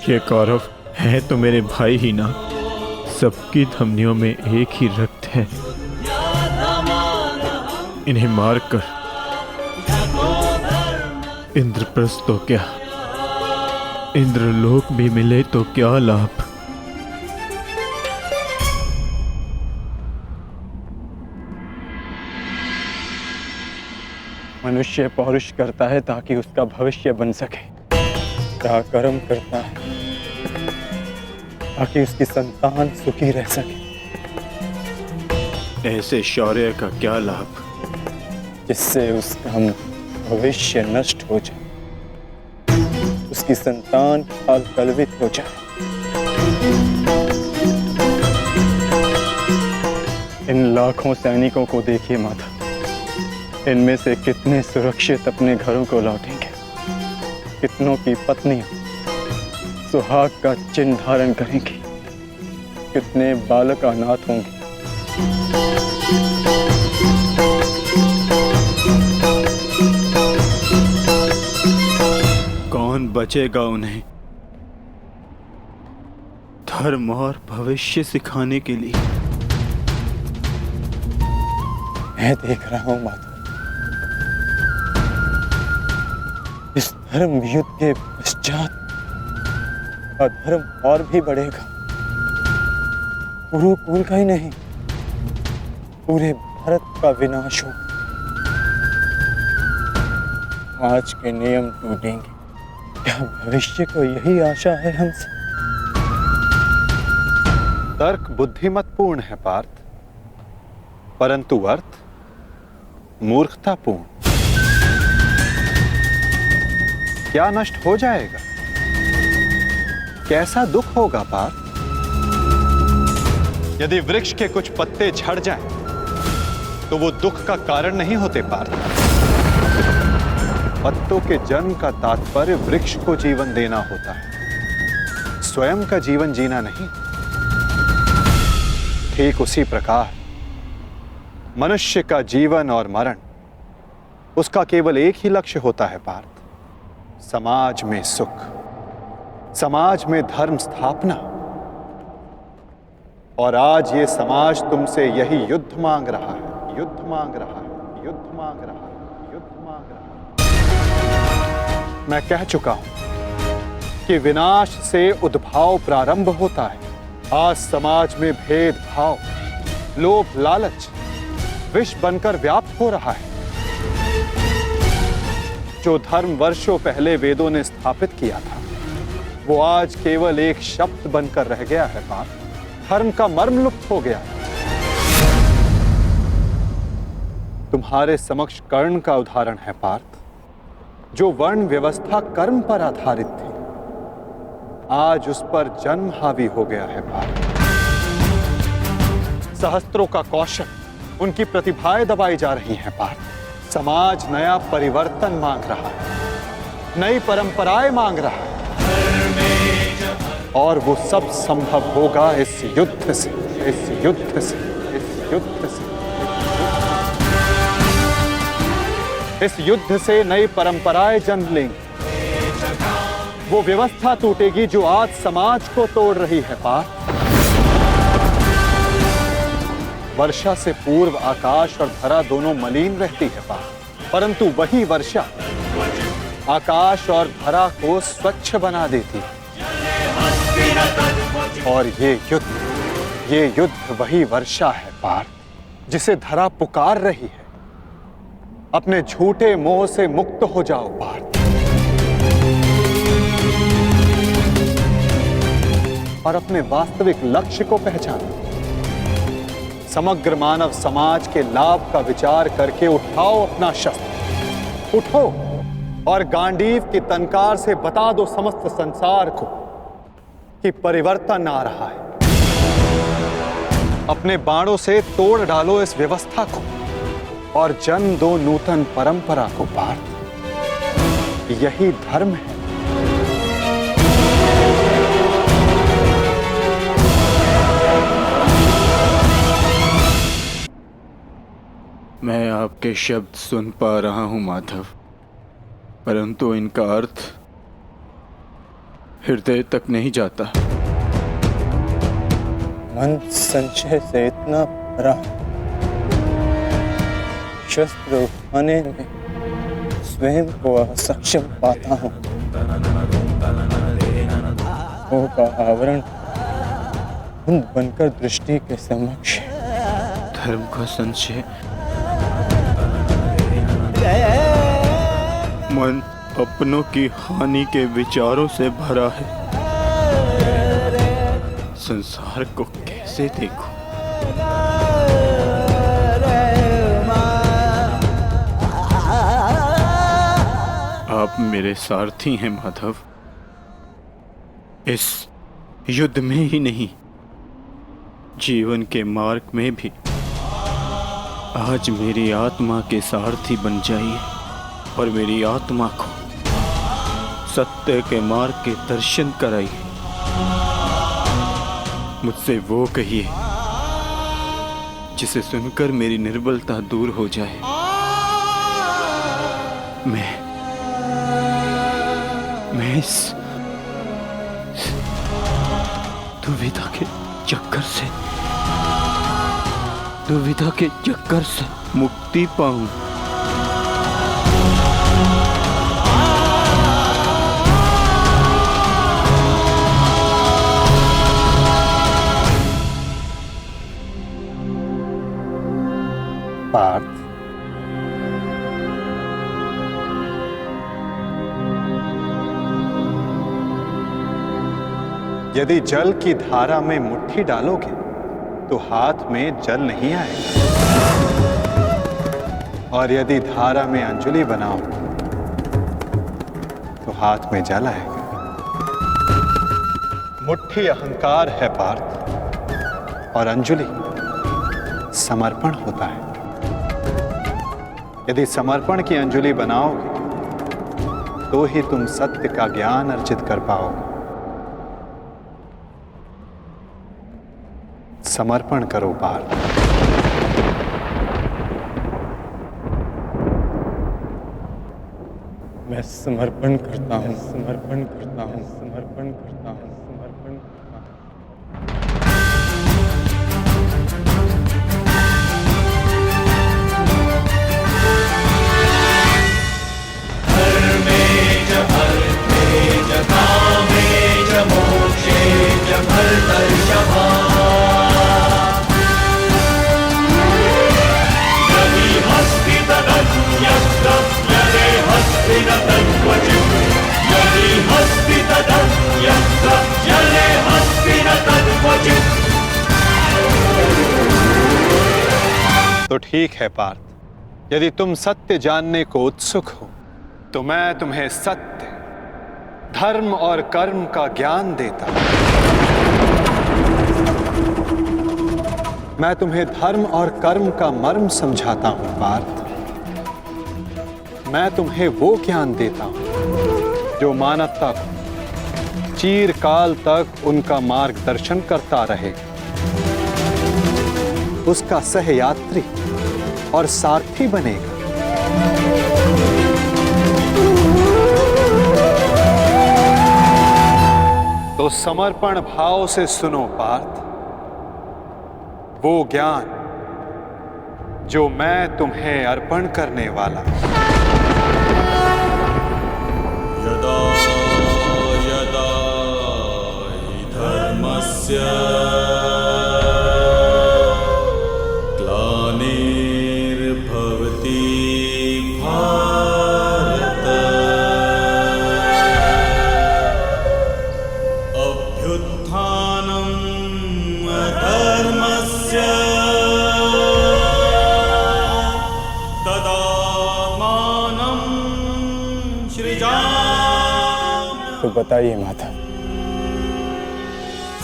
Speaker 15: ये कौरव हैं तो मेरे भाई ही ना, सबकी धमनियों में एक ही रक्त है। इन्हें मारकर इंद्रप्रस्थ तो क्या, इंद्रलोक भी मिले तो क्या लाभ?
Speaker 13: मनुष्य पौरुष करता है ताकि उसका भविष्य बन सके, पराक्रम करता है ताकि उसकी संतान सुखी रह सके।
Speaker 15: ऐसे शौर्य का क्या लाभ
Speaker 13: जिससे उसका भविष्य नष्ट हो जाए, उसकी संतान काल कलवित हो जाए। इन लाखों सैनिकों को देखिए माता, इनमें से कितने सुरक्षित अपने घरों को लौटेंगे, कितनों की पत्नियां सुहाग का चिन्ह धारण करेंगी, कितने बालक अनाथ होंगे।
Speaker 15: कौन बचेगा उन्हें धर्म और भविष्य सिखाने के लिए?
Speaker 13: मैं देख रहा हूं माता, इस धर्म युद्ध के पश्चात अधर्म और भी बढ़ेगा। कुरुकुल का ही नहीं, पूरे भारत का विनाश हो। आज के नियम टूटेंगे, क्या भविष्य को यही आशा है हमसे?
Speaker 7: तर्क बुद्धिमतपूर्ण है पार्थ, परंतु अर्थ मूर्खतापूर्ण। क्या नष्ट हो जाएगा? कैसा दुख होगा पार्थ? यदि वृक्ष के कुछ पत्ते झड़ जाएं, तो वो दुख का कारण नहीं होते पार्थ। पत्तों के जन्म का तात्पर्य वृक्ष को जीवन देना होता है, स्वयं का जीवन जीना नहीं। ठीक उसी प्रकार मनुष्य का जीवन और मरण, उसका केवल एक ही लक्ष्य होता है पार्थ, समाज में सुख, समाज में धर्म स्थापना। और आज ये समाज तुमसे यही युद्ध मांग रहा है, युद्ध मांग रहा है, युद्ध मांग रहा है, युद्ध मांग रहा है। मैं कह चुका हूं कि विनाश से उद्भाव प्रारंभ होता है। आज समाज में भेदभाव, लोभ, लालच विष बनकर व्याप्त हो रहा है। जो धर्म वर्षों पहले वेदों ने स्थापित किया था, वो आज केवल एक शब्द बनकर रह गया है पार्थ। धर्म का मर्म लुप्त हो गया है। तुम्हारे समक्ष कर्ण का उदाहरण है पार्थ, जो वर्ण व्यवस्था कर्म पर आधारित थी, आज उस पर जन्म हावी हो गया है पार्थ। सहस्त्रों का कौशल, उनकी प्रतिभाएं दबाई जा रही हैं पार्थ। समाज नया परिवर्तन मांग रहा है, नई परंपराएं मांग रहा है, और वो सब संभव होगा इस युद्ध से, इस युद्ध से, इस युद्ध से। इस युद्ध से नई परंपराएं जन्म लेंगी। वो व्यवस्था टूटेगी जो आज समाज को तोड़ रही है पार्थ। वर्षा से पूर्व आकाश और धरा दोनों मलिन रहती है पार्थ, परंतु वही वर्षा आकाश और धरा को स्वच्छ बना देती है। और ये युद्ध वही वर्षा है पार्थ जिसे धरा पुकार रही है। अपने झूठे मोह से मुक्त हो जाओ पार्थ, और अपने वास्तविक लक्ष्य को पहचानो। समग्र मानव समाज के लाभ का विचार करके उठाओ अपना शस्त्र, उठो और गांडीव की तनकार से बता दो समस्त संसार को कि परिवर्तन आ रहा है। अपने बाणों से तोड़ डालो इस व्यवस्था को और जन्म दो नूतन परंपरा को पार्थ। यही धर्म है।
Speaker 15: मैं आपके शब्द सुन पा रहा हूं माधव, परंतु इनका अर्थ हृदय तक नहीं जाता।
Speaker 13: मन संशय से इतना भरा, शस्त्र उठाने में स्वयं को असक्षम पाता हूं। मोह का आवरण बनकर दृष्टि के समक्ष,
Speaker 15: धर्म का संशय, मन अपनों की हानि के विचारों से भरा है। संसार को कैसे देखूं? आप मेरे सारथी हैं माधव। इस युद्ध में ही नहीं, जीवन के मार्ग में भी आज मेरी आत्मा के सारथी बन जाइए और मेरी आत्मा को सत्य के मार्ग के दर्शन कराइए। मुझसे वो कहिए जिसे सुनकर मेरी निर्बलता दूर हो जाए। मैं इस दुविधा के चक्कर से मुक्ति पाऊं।
Speaker 7: पार्थ, यदि जल की धारा में मुट्ठी डालोगे तो हाथ में जल नहीं आएगा, और यदि धारा में अंजलि बनाओ तो हाथ में जल आएगा। मुट्ठी अहंकार है पार्थ, और अंजलि समर्पण होता है। यदि समर्पण की अंजलि बनाओगे तो ही तुम सत्य का ज्ञान अर्जित कर पाओगे। समर्पण करो पार्थ।
Speaker 13: मैं समर्पण करता हूं, समर्पण करता हूं, समर्पण करता हूं, समर्पण करता हूं।
Speaker 7: तो ठीक है पार्थ, यदि तुम सत्य जानने को उत्सुक हो तो मैं तुम्हें सत्य, धर्म और कर्म का ज्ञान देता हूं। मैं तुम्हें धर्म और कर्म का मर्म समझाता हूं पार्थ। मैं तुम्हें वो ज्ञान देता हूं जो मानवता को चिरकाल तक उनका मार्गदर्शन करता रहेगा, उसका सहयात्री और सारथी बनेगा। तो समर्पण भाव से सुनो पार्थ, वो ज्ञान जो मैं तुम्हें अर्पण करने वाला हूं।
Speaker 11: यदा यदा हि धर्मस्य धर्मस्य ग्लानिर्भवति भारत अभ्युत्थानम् अधर्मस्य तदात्मानं सृजाम्यहम्।
Speaker 13: तो बताइए माता,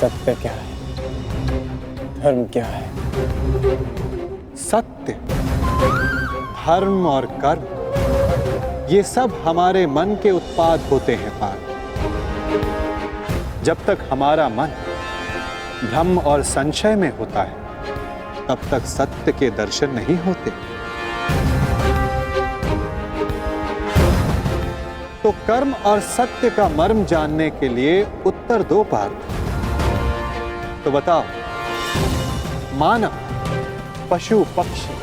Speaker 13: सत्य क्या है, धर्म क्या है?
Speaker 7: सत्य, धर्म और कर्म ये सब हमारे मन के उत्पाद होते हैं पार्थ। जब तक हमारा मन भ्रम और संशय में होता है तब तक सत्य के दर्शन नहीं होते। तो कर्म और सत्य का मर्म जानने के लिए उत्तर दो पार्थ। तो बताओ, मानव, पशु पक्षी,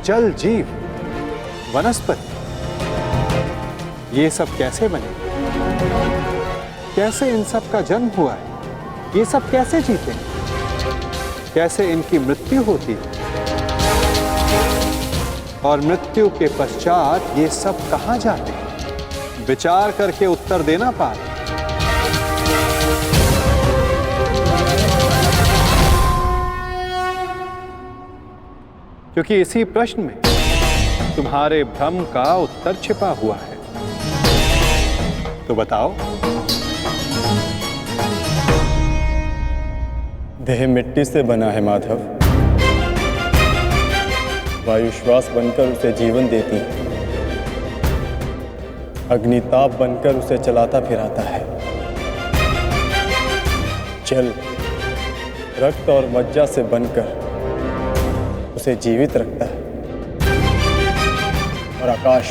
Speaker 7: जल जीव, वनस्पति ये सब कैसे बने? कैसे इन सब का जन्म हुआ है? ये सब कैसे जीते? कैसे इनकी मृत्यु होती है? और मृत्यु के पश्चात ये सब कहां जाते हैं? विचार करके उत्तर देना पार्थ। क्योंकि इसी प्रश्न में तुम्हारे भ्रम का उत्तर छिपा हुआ है। तो बताओ।
Speaker 13: देह मिट्टी से बना है माधव, वायु श्वास बनकर उसे जीवन देती है, अग्निताप बनकर उसे चलाता फिराता है, जल रक्त और मज्जा से बनकर उसे जीवित रखता है, और आकाश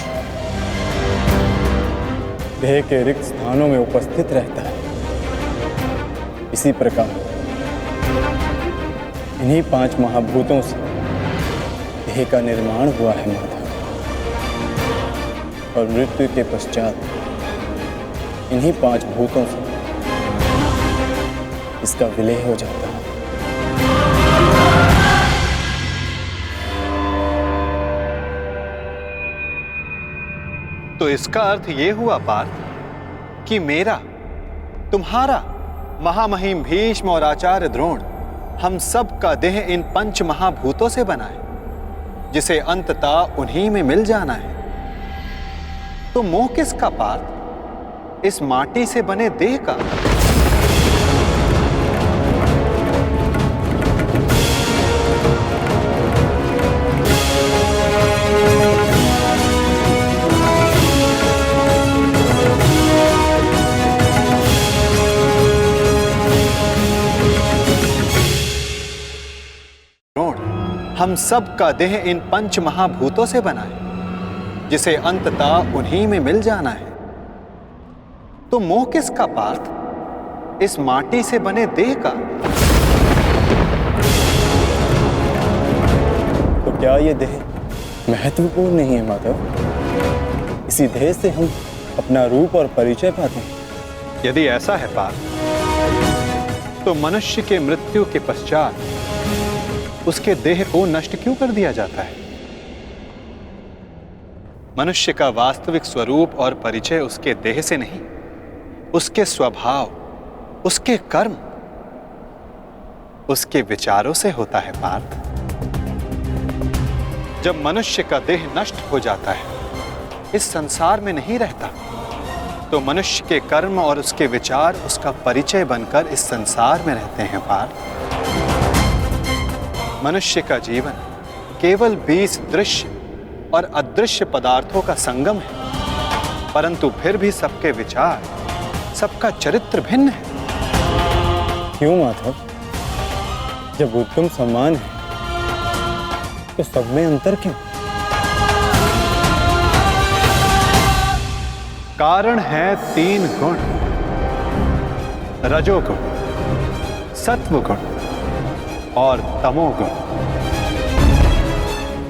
Speaker 13: देह के रिक्त स्थानों में उपस्थित रहता है। इसी प्रकार इन्हीं 5 महाभूतों से देह का निर्माण हुआ है माधव, और मृत्यु के पश्चात इन्हीं 5 भूतों से इसका विलय हो जाता है।
Speaker 7: तो इसका अर्थ ये हुआ पार्थ कि मेरा, तुम्हारा, महामहिम भीष्म और आचार्य द्रोण, हम सब का देह इन 5 महाभूतों से बना है, जिसे अंततः उन्हीं में मिल जाना है। तो मोह किसका पार्थ? इस माटी से बने देह का? हम सब का देह इन 5 महाभूतों से बना है, जिसे अंततः उन्हीं में मिल जाना है। तो मोह किसका पार्थ? इस माटी से बने देह का?
Speaker 13: तो क्या ये देह महत्वपूर्ण नहीं है माधव? इसी देह से हम अपना रूप और परिचय पाते हैं।
Speaker 7: यदि ऐसा है पार्थ, तो मनुष्य के मृत्यु के पश्चात उसके देह को नष्ट क्यों कर दिया जाता है? मनुष्य का वास्तविक स्वरूप और परिचय उसके देह से नहीं, उसके स्वभाव, उसके कर्म, उसके विचारों से होता है पार्थ। जब मनुष्य का देह नष्ट हो जाता है, इस संसार में नहीं रहता, तो मनुष्य के कर्म और उसके विचार उसका परिचय बनकर इस संसार में रहते हैं पार्थ। मनुष्य का जीवन केवल 20 दृश्य और अदृश्य पदार्थों का संगम है, परंतु फिर भी सबके विचार, सबका चरित्र भिन्न है।
Speaker 13: क्यों माधव? जब उत्तम सम्मान है तो सब में अंतर क्यों?
Speaker 7: कारण है 3 गुण, रजोगुण, सत्वगुण और तमोगुण।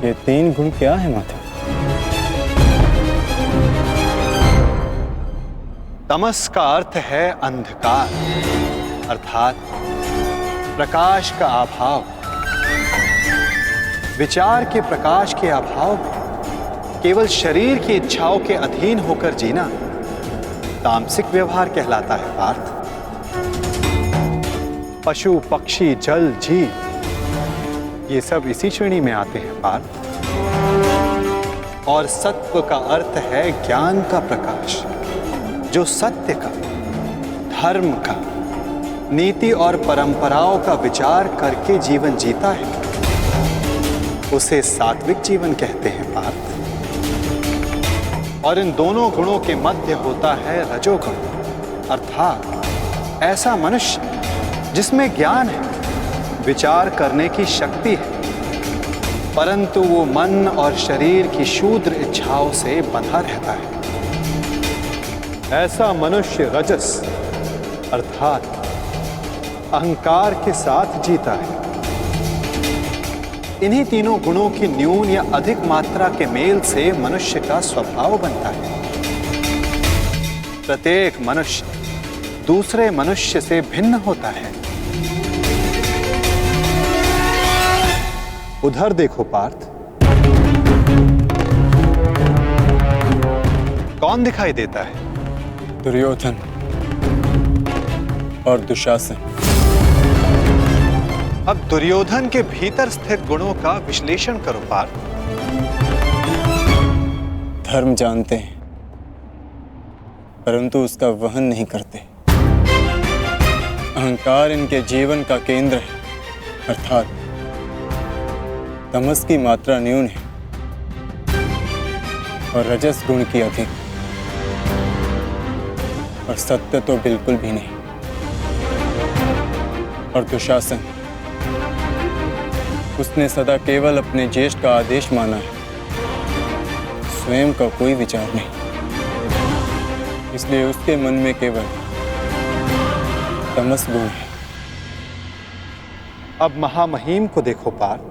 Speaker 13: ये 3 गुण क्या है माता?
Speaker 7: तमस का अर्थ है अंधकार, अर्थात प्रकाश का अभाव, विचार के प्रकाश के अभाव में केवल शरीर की इच्छाओं के अधीन होकर जीना तामसिक व्यवहार कहलाता है पार्थ। पशु, पक्षी, जल, जीव ये सब इसी श्रेणी में आते हैं पार्थ। और सत्व का अर्थ है ज्ञान का प्रकाश, जो सत्य का, धर्म का, नीति और परंपराओं का विचार करके जीवन जीता है, उसे सात्विक जीवन कहते हैं पार्थ। और इन दोनों गुणों के मध्य होता है रजोगुण, अर्थात ऐसा मनुष्य जिसमें ज्ञान है, विचार करने की शक्ति है, परंतु वो मन और शरीर की शूद्र इच्छाओं से बंधा रहता है। ऐसा मनुष्य रजस अर्थात अहंकार के साथ जीता है। इन्हीं तीनों गुणों की न्यून या अधिक मात्रा के मेल से मनुष्य का स्वभाव बनता है। प्रत्येक मनुष्य दूसरे मनुष्य से भिन्न होता है। उधर देखो पार्थ, कौन दिखाई देता है?
Speaker 13: दुर्योधन और दुशासन।
Speaker 7: अब दुर्योधन के भीतर स्थित गुणों का विश्लेषण करो पार्थ।
Speaker 13: धर्म जानते हैं परंतु उसका वहन नहीं करते। अहंकार इनके जीवन का केंद्र है, अर्थात तमस की मात्रा न्यून है और रजस गुण की अधिक, और सत्य तो बिल्कुल भी नहीं। और दुशासन, उसने सदा केवल अपने ज्येष्ठ का आदेश माना है, स्वयं का कोई विचार नहीं, इसलिए उसके मन में केवल तमस गुण है।
Speaker 7: अब महामहिम को देखो पार्थ,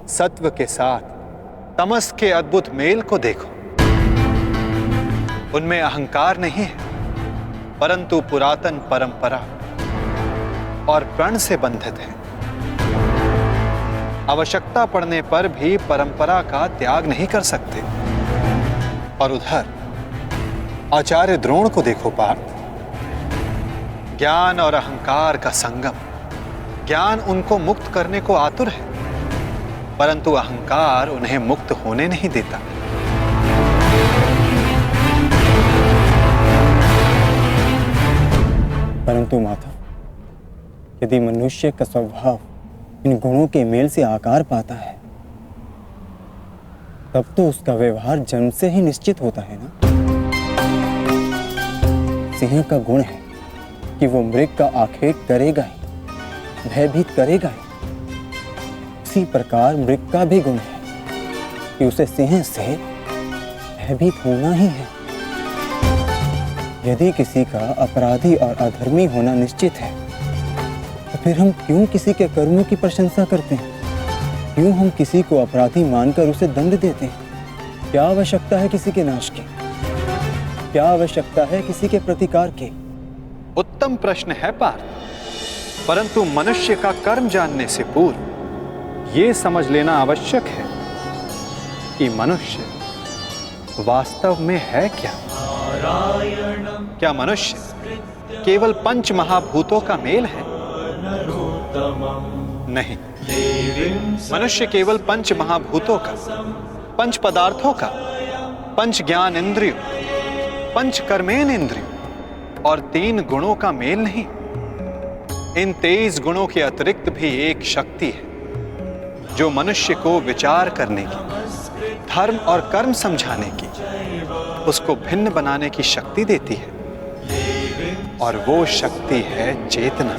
Speaker 7: सत्व के साथ तमस के अद्भुत मेल को देखो। उनमें अहंकार नहीं है, परंतु पुरातन परंपरा और प्रण से बंधित है। आवश्यकता पड़ने पर भी परंपरा का त्याग नहीं कर सकते। और उधर आचार्य द्रोण को देखो पार्थ, ज्ञान और अहंकार का संगम। ज्ञान उनको मुक्त करने को आतुर है, परंतु अहंकार उन्हें मुक्त होने नहीं देता।
Speaker 13: परंतु माता, यदि मनुष्य का स्वभाव इन गुणों के मेल से आकार पाता है, तब तो उसका व्यवहार जन्म से ही निश्चित होता है ना। सिंह का गुण है कि वो मृग का आखेट करेगा ही, भयभीत करेगा ही। इसी प्रकार मृग का भी गुण है कि उसे सिंह से भयभीत होना ही है। यदि किसी का अपराधी और अधर्मी होना निश्चित है, तो फिर हम क्यों किसी के कर्मों की प्रशंसा करते हैं? क्यों हम किसी को अपराधी मानकर उसे दंड देते हैं? क्या आवश्यकता है किसी के नाश की? क्या आवश्यकता है किसी के प्रतिकार की?
Speaker 7: उत्तम प्रश्न है पार्थ, परंतु मनुष्य का कर्म जानने से पूर्व ये समझ लेना आवश्यक है कि मनुष्य वास्तव में है क्या। क्या मनुष्य केवल पंच महाभूतों का मेल है? नहीं, मनुष्य केवल पंच महाभूतों का, पंच पदार्थों का, पंच ज्ञान इंद्रियों, पंच कर्मेन इंद्रियों और 3 गुणों का मेल नहीं। इन 23 गुणों के अतिरिक्त भी एक शक्ति है जो मनुष्य को विचार करने की, धर्म और कर्म समझाने की, उसको भिन्न बनाने की शक्ति देती है, और वो शक्ति है चेतना।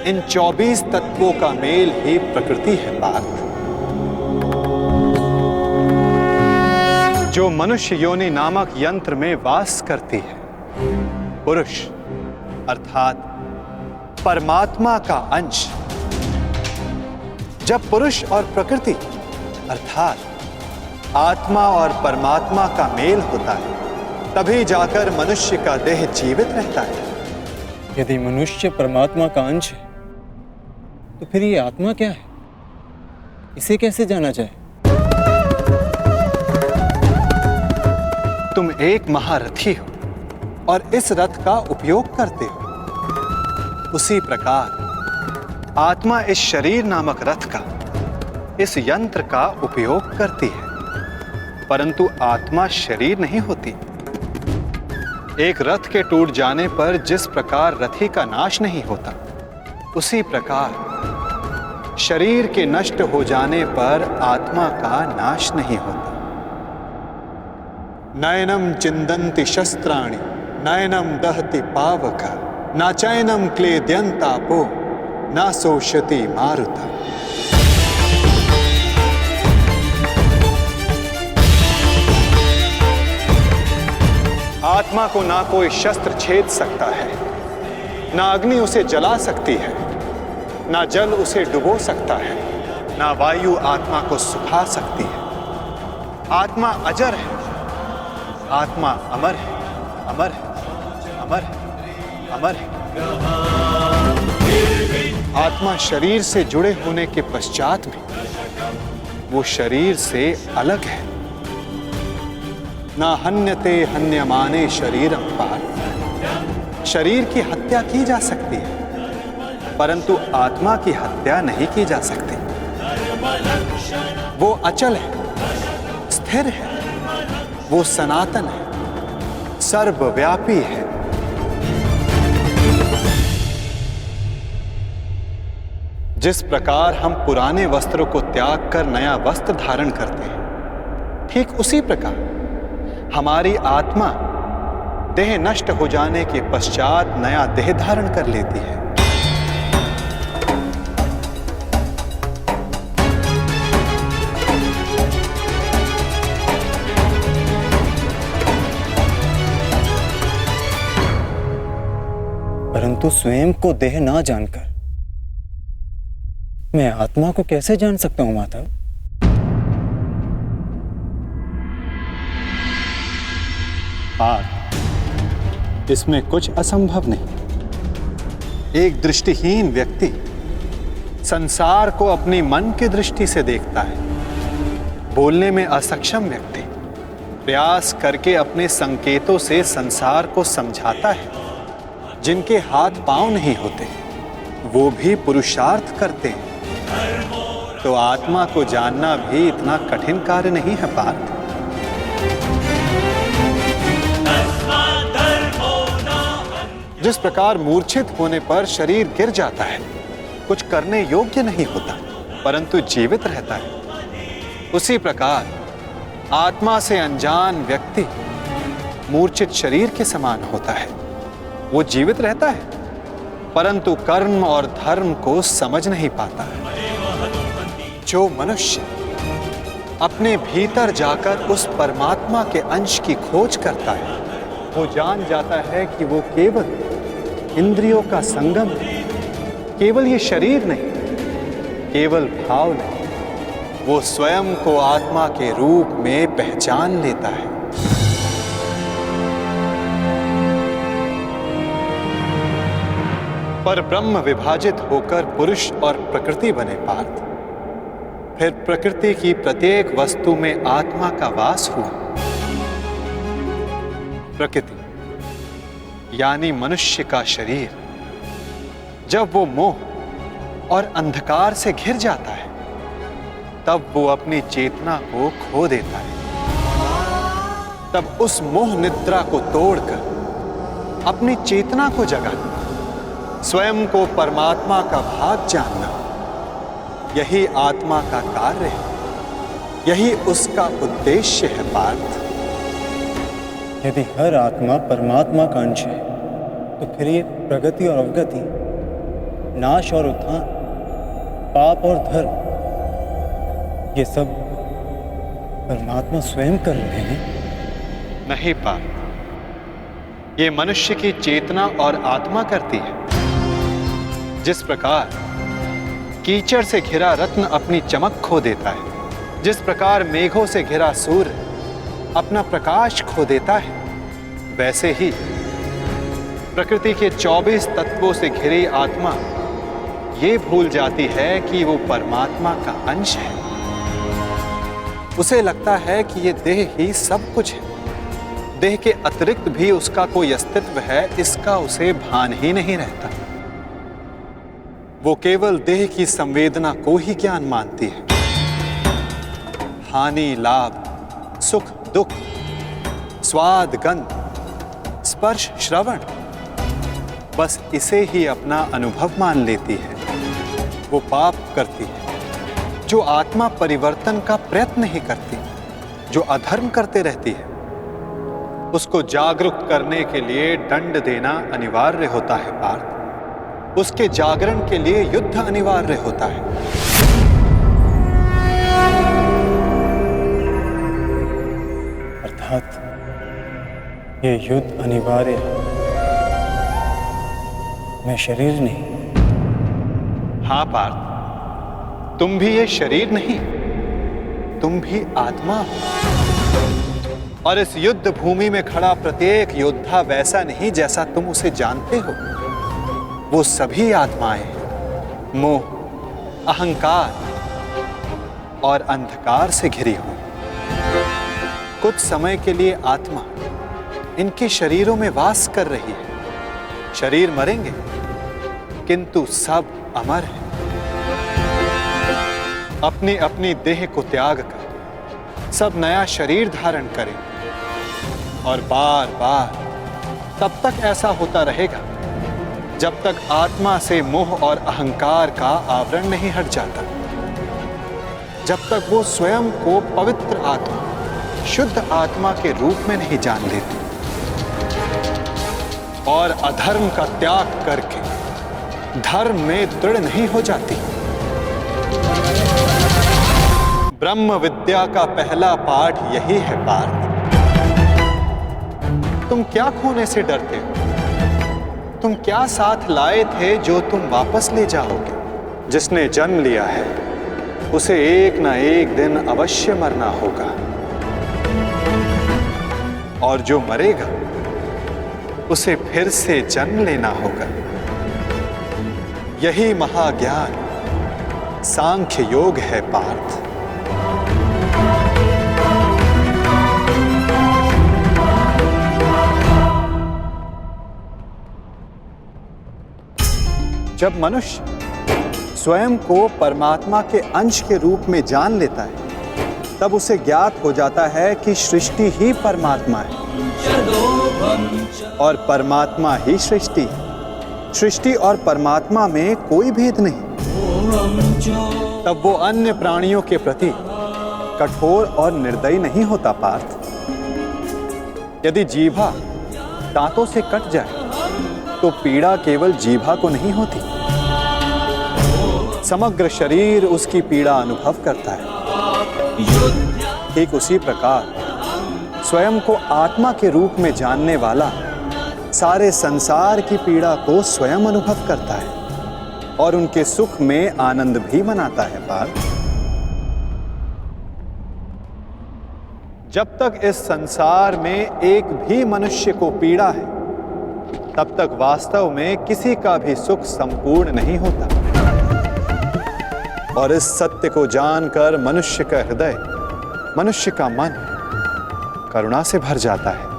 Speaker 7: इन 24 तत्वों का मेल ही प्रकृति है पार्थ, जो मनुष्य योनि नामक यंत्र में वास करती है। पुरुष अर्थात परमात्मा का अंश। जब पुरुष और प्रकृति अर्थात आत्मा और परमात्मा का मेल होता है, तभी जाकर मनुष्य का देह जीवित रहता है।
Speaker 13: यदि मनुष्य परमात्मा का अंश है तो फिर ये आत्मा क्या है? इसे कैसे जाना जाए?
Speaker 7: तुम एक महारथी हो और इस रथ का उपयोग करते हो। उसी प्रकार आत्मा इस शरीर नामक रथ का, इस यंत्र का उपयोग करती है, परंतु आत्मा शरीर नहीं होती। एक रथ के टूट जाने पर जिस प्रकार रथी का नाश नहीं होता, उसी प्रकार शरीर के नष्ट हो जाने पर आत्मा का नाश नहीं होता। नयनम चिंदन्ति शस्त्राणि नयनम दहति पावक न चैनम क्लेद्यन्तापो न शोषति मारुता। आत्मा को ना कोई शस्त्र छेद सकता है, ना अग्नि उसे जला सकती है, ना जल उसे डुबो सकता है, ना वायु आत्मा को सुखा सकती है। आत्मा अजर है, आत्मा अमर है, अमर है, अमर है, अमर है। आत्मा शरीर से जुड़े होने के पश्चात भी वो शरीर से अलग है। ना हन्यते हन्यमाने शरीरम पार्थ। शरीर की हत्या की जा सकती है, परंतु आत्मा की हत्या नहीं की जा सकती। वो अचल है, स्थिर है, वो सनातन है, सर्वव्यापी है। जिस प्रकार हम पुराने वस्त्रों को त्याग कर नया वस्त्र धारण करते हैं, ठीक उसी प्रकार हमारी आत्मा देह नष्ट हो जाने के पश्चात नया देह धारण कर लेती है।
Speaker 13: परंतु स्वयं को देह ना जानकर मैं आत्मा को कैसे जान सकता हूं माता?
Speaker 7: इसमें कुछ असंभव नहीं। एक दृष्टिहीन व्यक्ति संसार को अपनी मन की दृष्टि से देखता है। बोलने में असक्षम व्यक्ति प्रयास करके अपने संकेतों से संसार को समझाता है। जिनके हाथ पांव नहीं होते वो भी पुरुषार्थ करते हैं। तो आत्मा को जानना भी इतना कठिन कार्य नहीं है पार्थ। जिस प्रकार मूर्छित होने पर शरीर गिर जाता है, कुछ करने योग्य नहीं होता, परंतु जीवित रहता है, उसी प्रकार आत्मा से अनजान व्यक्ति मूर्छित शरीर के समान होता है। वो जीवित रहता है, परंतु कर्म और धर्म को समझ नहीं पाता है। जो मनुष्य अपने भीतर जाकर उस परमात्मा के अंश की खोज करता है, वो जान जाता है कि वो केवल इंद्रियों का संगम है, केवल ये शरीर नहीं, केवल भाव नहीं, वो स्वयं को आत्मा के रूप में पहचान लेता है। पर ब्रह्म विभाजित होकर पुरुष और प्रकृति बने पार्थ। फिर प्रकृति की प्रत्येक वस्तु में आत्मा का वास हुआ। प्रकृति यानी मनुष्य का शरीर जब वो मोह और अंधकार से घिर जाता है, तब वो अपनी चेतना को खो देता है। तब उस मोह निद्रा को तोड़कर अपनी चेतना को जगाना, स्वयं को परमात्मा का भाग जानना, यही आत्मा का कार्य है, यही उसका उद्देश्य है पार्थ।
Speaker 13: यदि हर आत्मा परमात्मा का अंश है तो फिर ये प्रगति और अवगति, नाश और उत्थान, पाप और धर्म, ये सब परमात्मा स्वयं कर रहे हैं?
Speaker 7: नहीं पार्थ, ये मनुष्य की चेतना और आत्मा करती है। जिस प्रकार कीचड़ से घिरा रत्न अपनी चमक खो देता है, जिस प्रकार मेघों से घिरा सूर्य अपना प्रकाश खो देता है, वैसे ही प्रकृति के 24 तत्वों से घिरी आत्मा ये भूल जाती है कि वो परमात्मा का अंश है। उसे लगता है कि ये देह ही सब कुछ है, देह के अतिरिक्त भी उसका कोई अस्तित्व है, इसका उसे भान ही नहीं रहता। वो केवल देह की संवेदना को ही ज्ञान मानती है। हानि लाभ, सुख दुख, स्वाद गंध, स्पर्श श्रवण, बस इसे ही अपना अनुभव मान लेती है। वो पाप करती है। जो आत्मा परिवर्तन का प्रयत्न नहीं करती, जो अधर्म करते रहती है, उसको जागरूक करने के लिए दंड देना अनिवार्य होता है पार्थ। उसके जागरण के लिए युद्ध अनिवार्य होता है।
Speaker 13: अर्थात ये युद्ध अनिवार्य है, मैं शरीर नहीं।
Speaker 7: हाँ पार्थ, तुम भी ये शरीर नहीं, तुम भी आत्मा हो। और इस युद्ध भूमि में खड़ा प्रत्येक योद्धा वैसा नहीं जैसा तुम उसे जानते हो। वो सभी आत्माएं हैं, मोह, अहंकार और अंधकार से घिरी हुई। कुछ समय के लिए आत्मा इनके शरीरों में वास कर रही है। शरीर मरेंगे, किंतु सब अमर हैं। अपनी अपनी देह को त्याग कर सब नया शरीर धारण करें, और बार बार तब तक ऐसा होता रहेगा जब तक आत्मा से मोह और अहंकार का आवरण नहीं हट जाता, जब तक वो स्वयं को पवित्र आत्मा, शुद्ध आत्मा के रूप में नहीं जान लेती और अधर्म का त्याग करके धर्म में दृढ़ नहीं हो जाती। ब्रह्म विद्या का पहला पाठ यही है पार्थ। तुम क्या खोने से डरते हो? तुम क्या साथ लाए थे जो तुम वापस ले जाओगे? जिसने जन्म लिया है उसे एक ना एक दिन अवश्य मरना होगा, और जो मरेगा उसे फिर से जन्म लेना होगा। यही महाज्ञान सांख्य योग है पार्थ। जब मनुष्य स्वयं को परमात्मा के अंश के रूप में जान लेता है, तब उसे ज्ञात हो जाता है कि सृष्टि ही परमात्मा है और परमात्मा ही सृष्टि है। सृष्टि और परमात्मा में कोई भेद नहीं। तब वो अन्य प्राणियों के प्रति कठोर और निर्दयी नहीं होता पार्थ। यदि जीभा दांतों से कट जाए तो पीड़ा केवल जीभा को नहीं होती, समग्र शरीर उसकी पीड़ा अनुभव करता है। ठीक उसी प्रकार स्वयं को आत्मा के रूप में जानने वाला सारे संसार की पीड़ा को स्वयं अनुभव करता है और उनके सुख में आनंद भी मनाता है पार्थ। जब तक इस संसार में एक भी मनुष्य को पीड़ा है, तब तक वास्तव में किसी का भी सुख संपूर्ण नहीं होता। और इस सत्य को जानकर मनुष्य का हृदय, मनुष्य का मन करुणा से भर जाता है।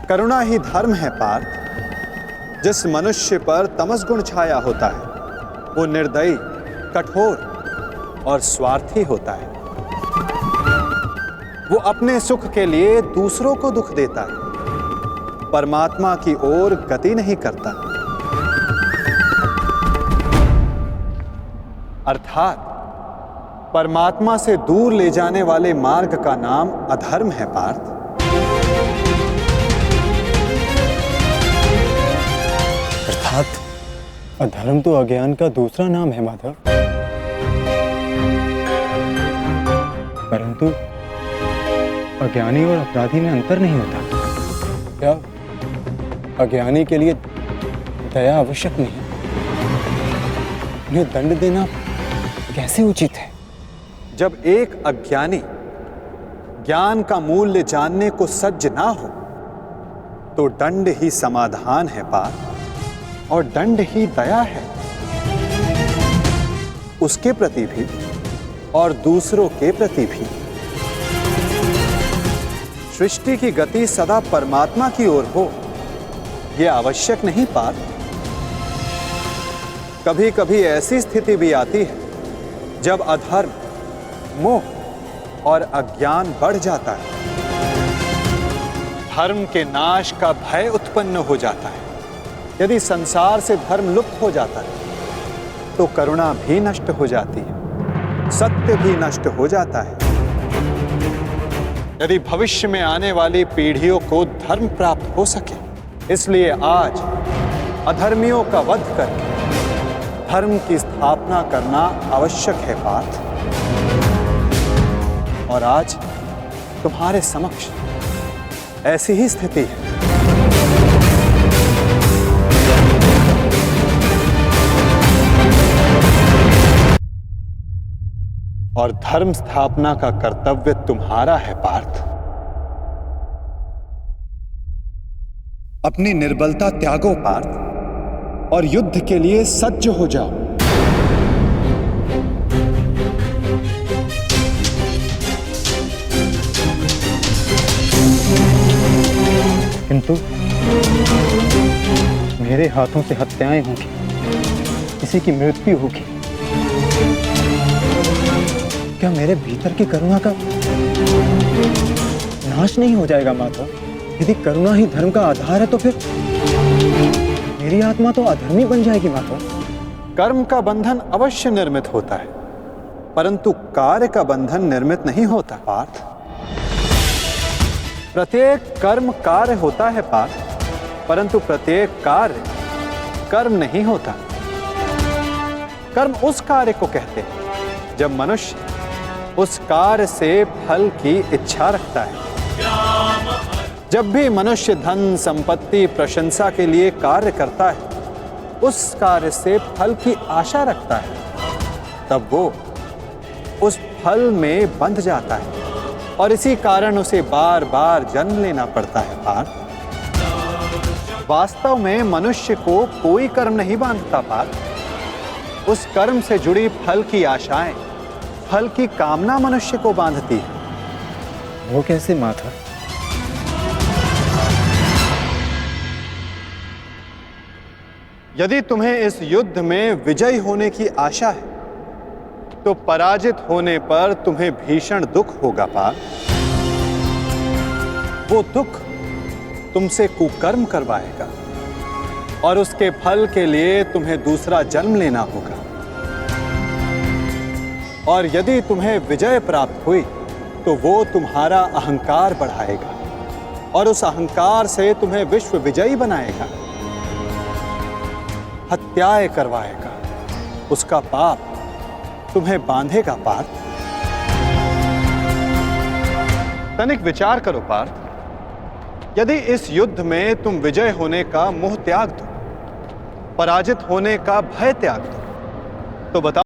Speaker 7: करुणा ही धर्म है पार्थ। जिस मनुष्य पर तमस गुण छाया होता है वो निर्दयी, कठोर और स्वार्थी होता है। वो अपने सुख के लिए दूसरों को दुख देता है, परमात्मा की ओर गति नहीं करता। अर्थात परमात्मा से दूर ले जाने वाले मार्ग का नाम अधर्म है पार्थ।
Speaker 13: अर्थात अधर्म तो अज्ञान का दूसरा नाम है माधव। परंतु अज्ञानी और अपराधी में अंतर नहीं होता क्या? अज्ञानी के लिए दया आवश्यक नहीं, उन्हें दंड देना कैसे उचित है?
Speaker 7: जब एक अज्ञानी ज्ञान का मूल्य जानने को सज्ज ना हो, तो दंड ही समाधान है पार्थ, और दंड ही दया है, उसके प्रति भी और दूसरों के प्रति भी। सृष्टि की गति सदा परमात्मा की ओर हो, यह आवश्यक नहीं पार्थ। कभी कभी ऐसी स्थिति भी आती है जब अधर्म, मोह और अज्ञान बढ़ जाता है, धर्म के नाश का भय उत्पन्न हो जाता है। यदि संसार से धर्म लुप्त हो जाता है तो करुणा भी नष्ट हो जाती है, सत्य भी नष्ट हो जाता है। यदि भविष्य में आने वाली पीढ़ियों को धर्म प्राप्त हो सके, इसलिए आज अधर्मियों का वध करके धर्म की स्थापना करना आवश्यक है पार्थ। और आज तुम्हारे समक्ष ऐसी ही स्थिति है। और धर्म स्थापना का कर्तव्य तुम्हारा है पार्थ। अपनी निर्बलता त्यागो पार्थ और युद्ध के लिए सज्ज हो जाओ।
Speaker 13: किंतु मेरे हाथों से हत्याएं होंगी, किसी की मृत्यु होगी, क्या मेरे भीतर की करुणा का नाश नहीं हो जाएगा माता? यदि करुणा ही धर्म का आधार है तो फिर मेरी आत्मा तो अधर्मी बन जाएगी माता।
Speaker 7: कर्म का बंधन अवश्य निर्मित होता है, परंतु कार्य का बंधन निर्मित नहीं होता पार्थ। प्रत्येक कर्म कार्य होता है पार्थ, परंतु प्रत्येक कार्य कर्म नहीं होता। कर्म उस कार्य को कहते हैं जब मनुष्य उस कार्य से फल की इच्छा रखता है। जब भी मनुष्य धन, संपत्ति, प्रशंसा के लिए कार्य करता है, उस कार्य से फल की आशा रखता है, तब वो उस फल में बंध जाता है और इसी कारण उसे बार बार जन्म लेना पड़ता है पार्थ। वास्तव में मनुष्य को कोई कर्म नहीं बांधता पार्थ। उस कर्म से जुड़ी फल की आशाएं, फल की कामना मनुष्य को बांधती है।
Speaker 13: वो कैसे माता?
Speaker 7: यदि तुम्हें इस युद्ध में विजयी होने की आशा है तो पराजित होने पर तुम्हें भीषण दुख होगा पार्थ। वो दुख तुमसे कुकर्म करवाएगा और उसके फल के लिए तुम्हें दूसरा जन्म लेना होगा। और यदि तुम्हें विजय प्राप्त हुई तो वो तुम्हारा अहंकार बढ़ाएगा और उस अहंकार से तुम्हें विश्व विजयी बनाएगा, हत्याएं करवाएगा, उसका पाप तुम्हें बांधेगा पार्थ। तनिक विचार करो पार्थ। यदि इस युद्ध में तुम विजय होने का मोह त्याग दो, पराजित होने का भय त्याग दो, तो बताओ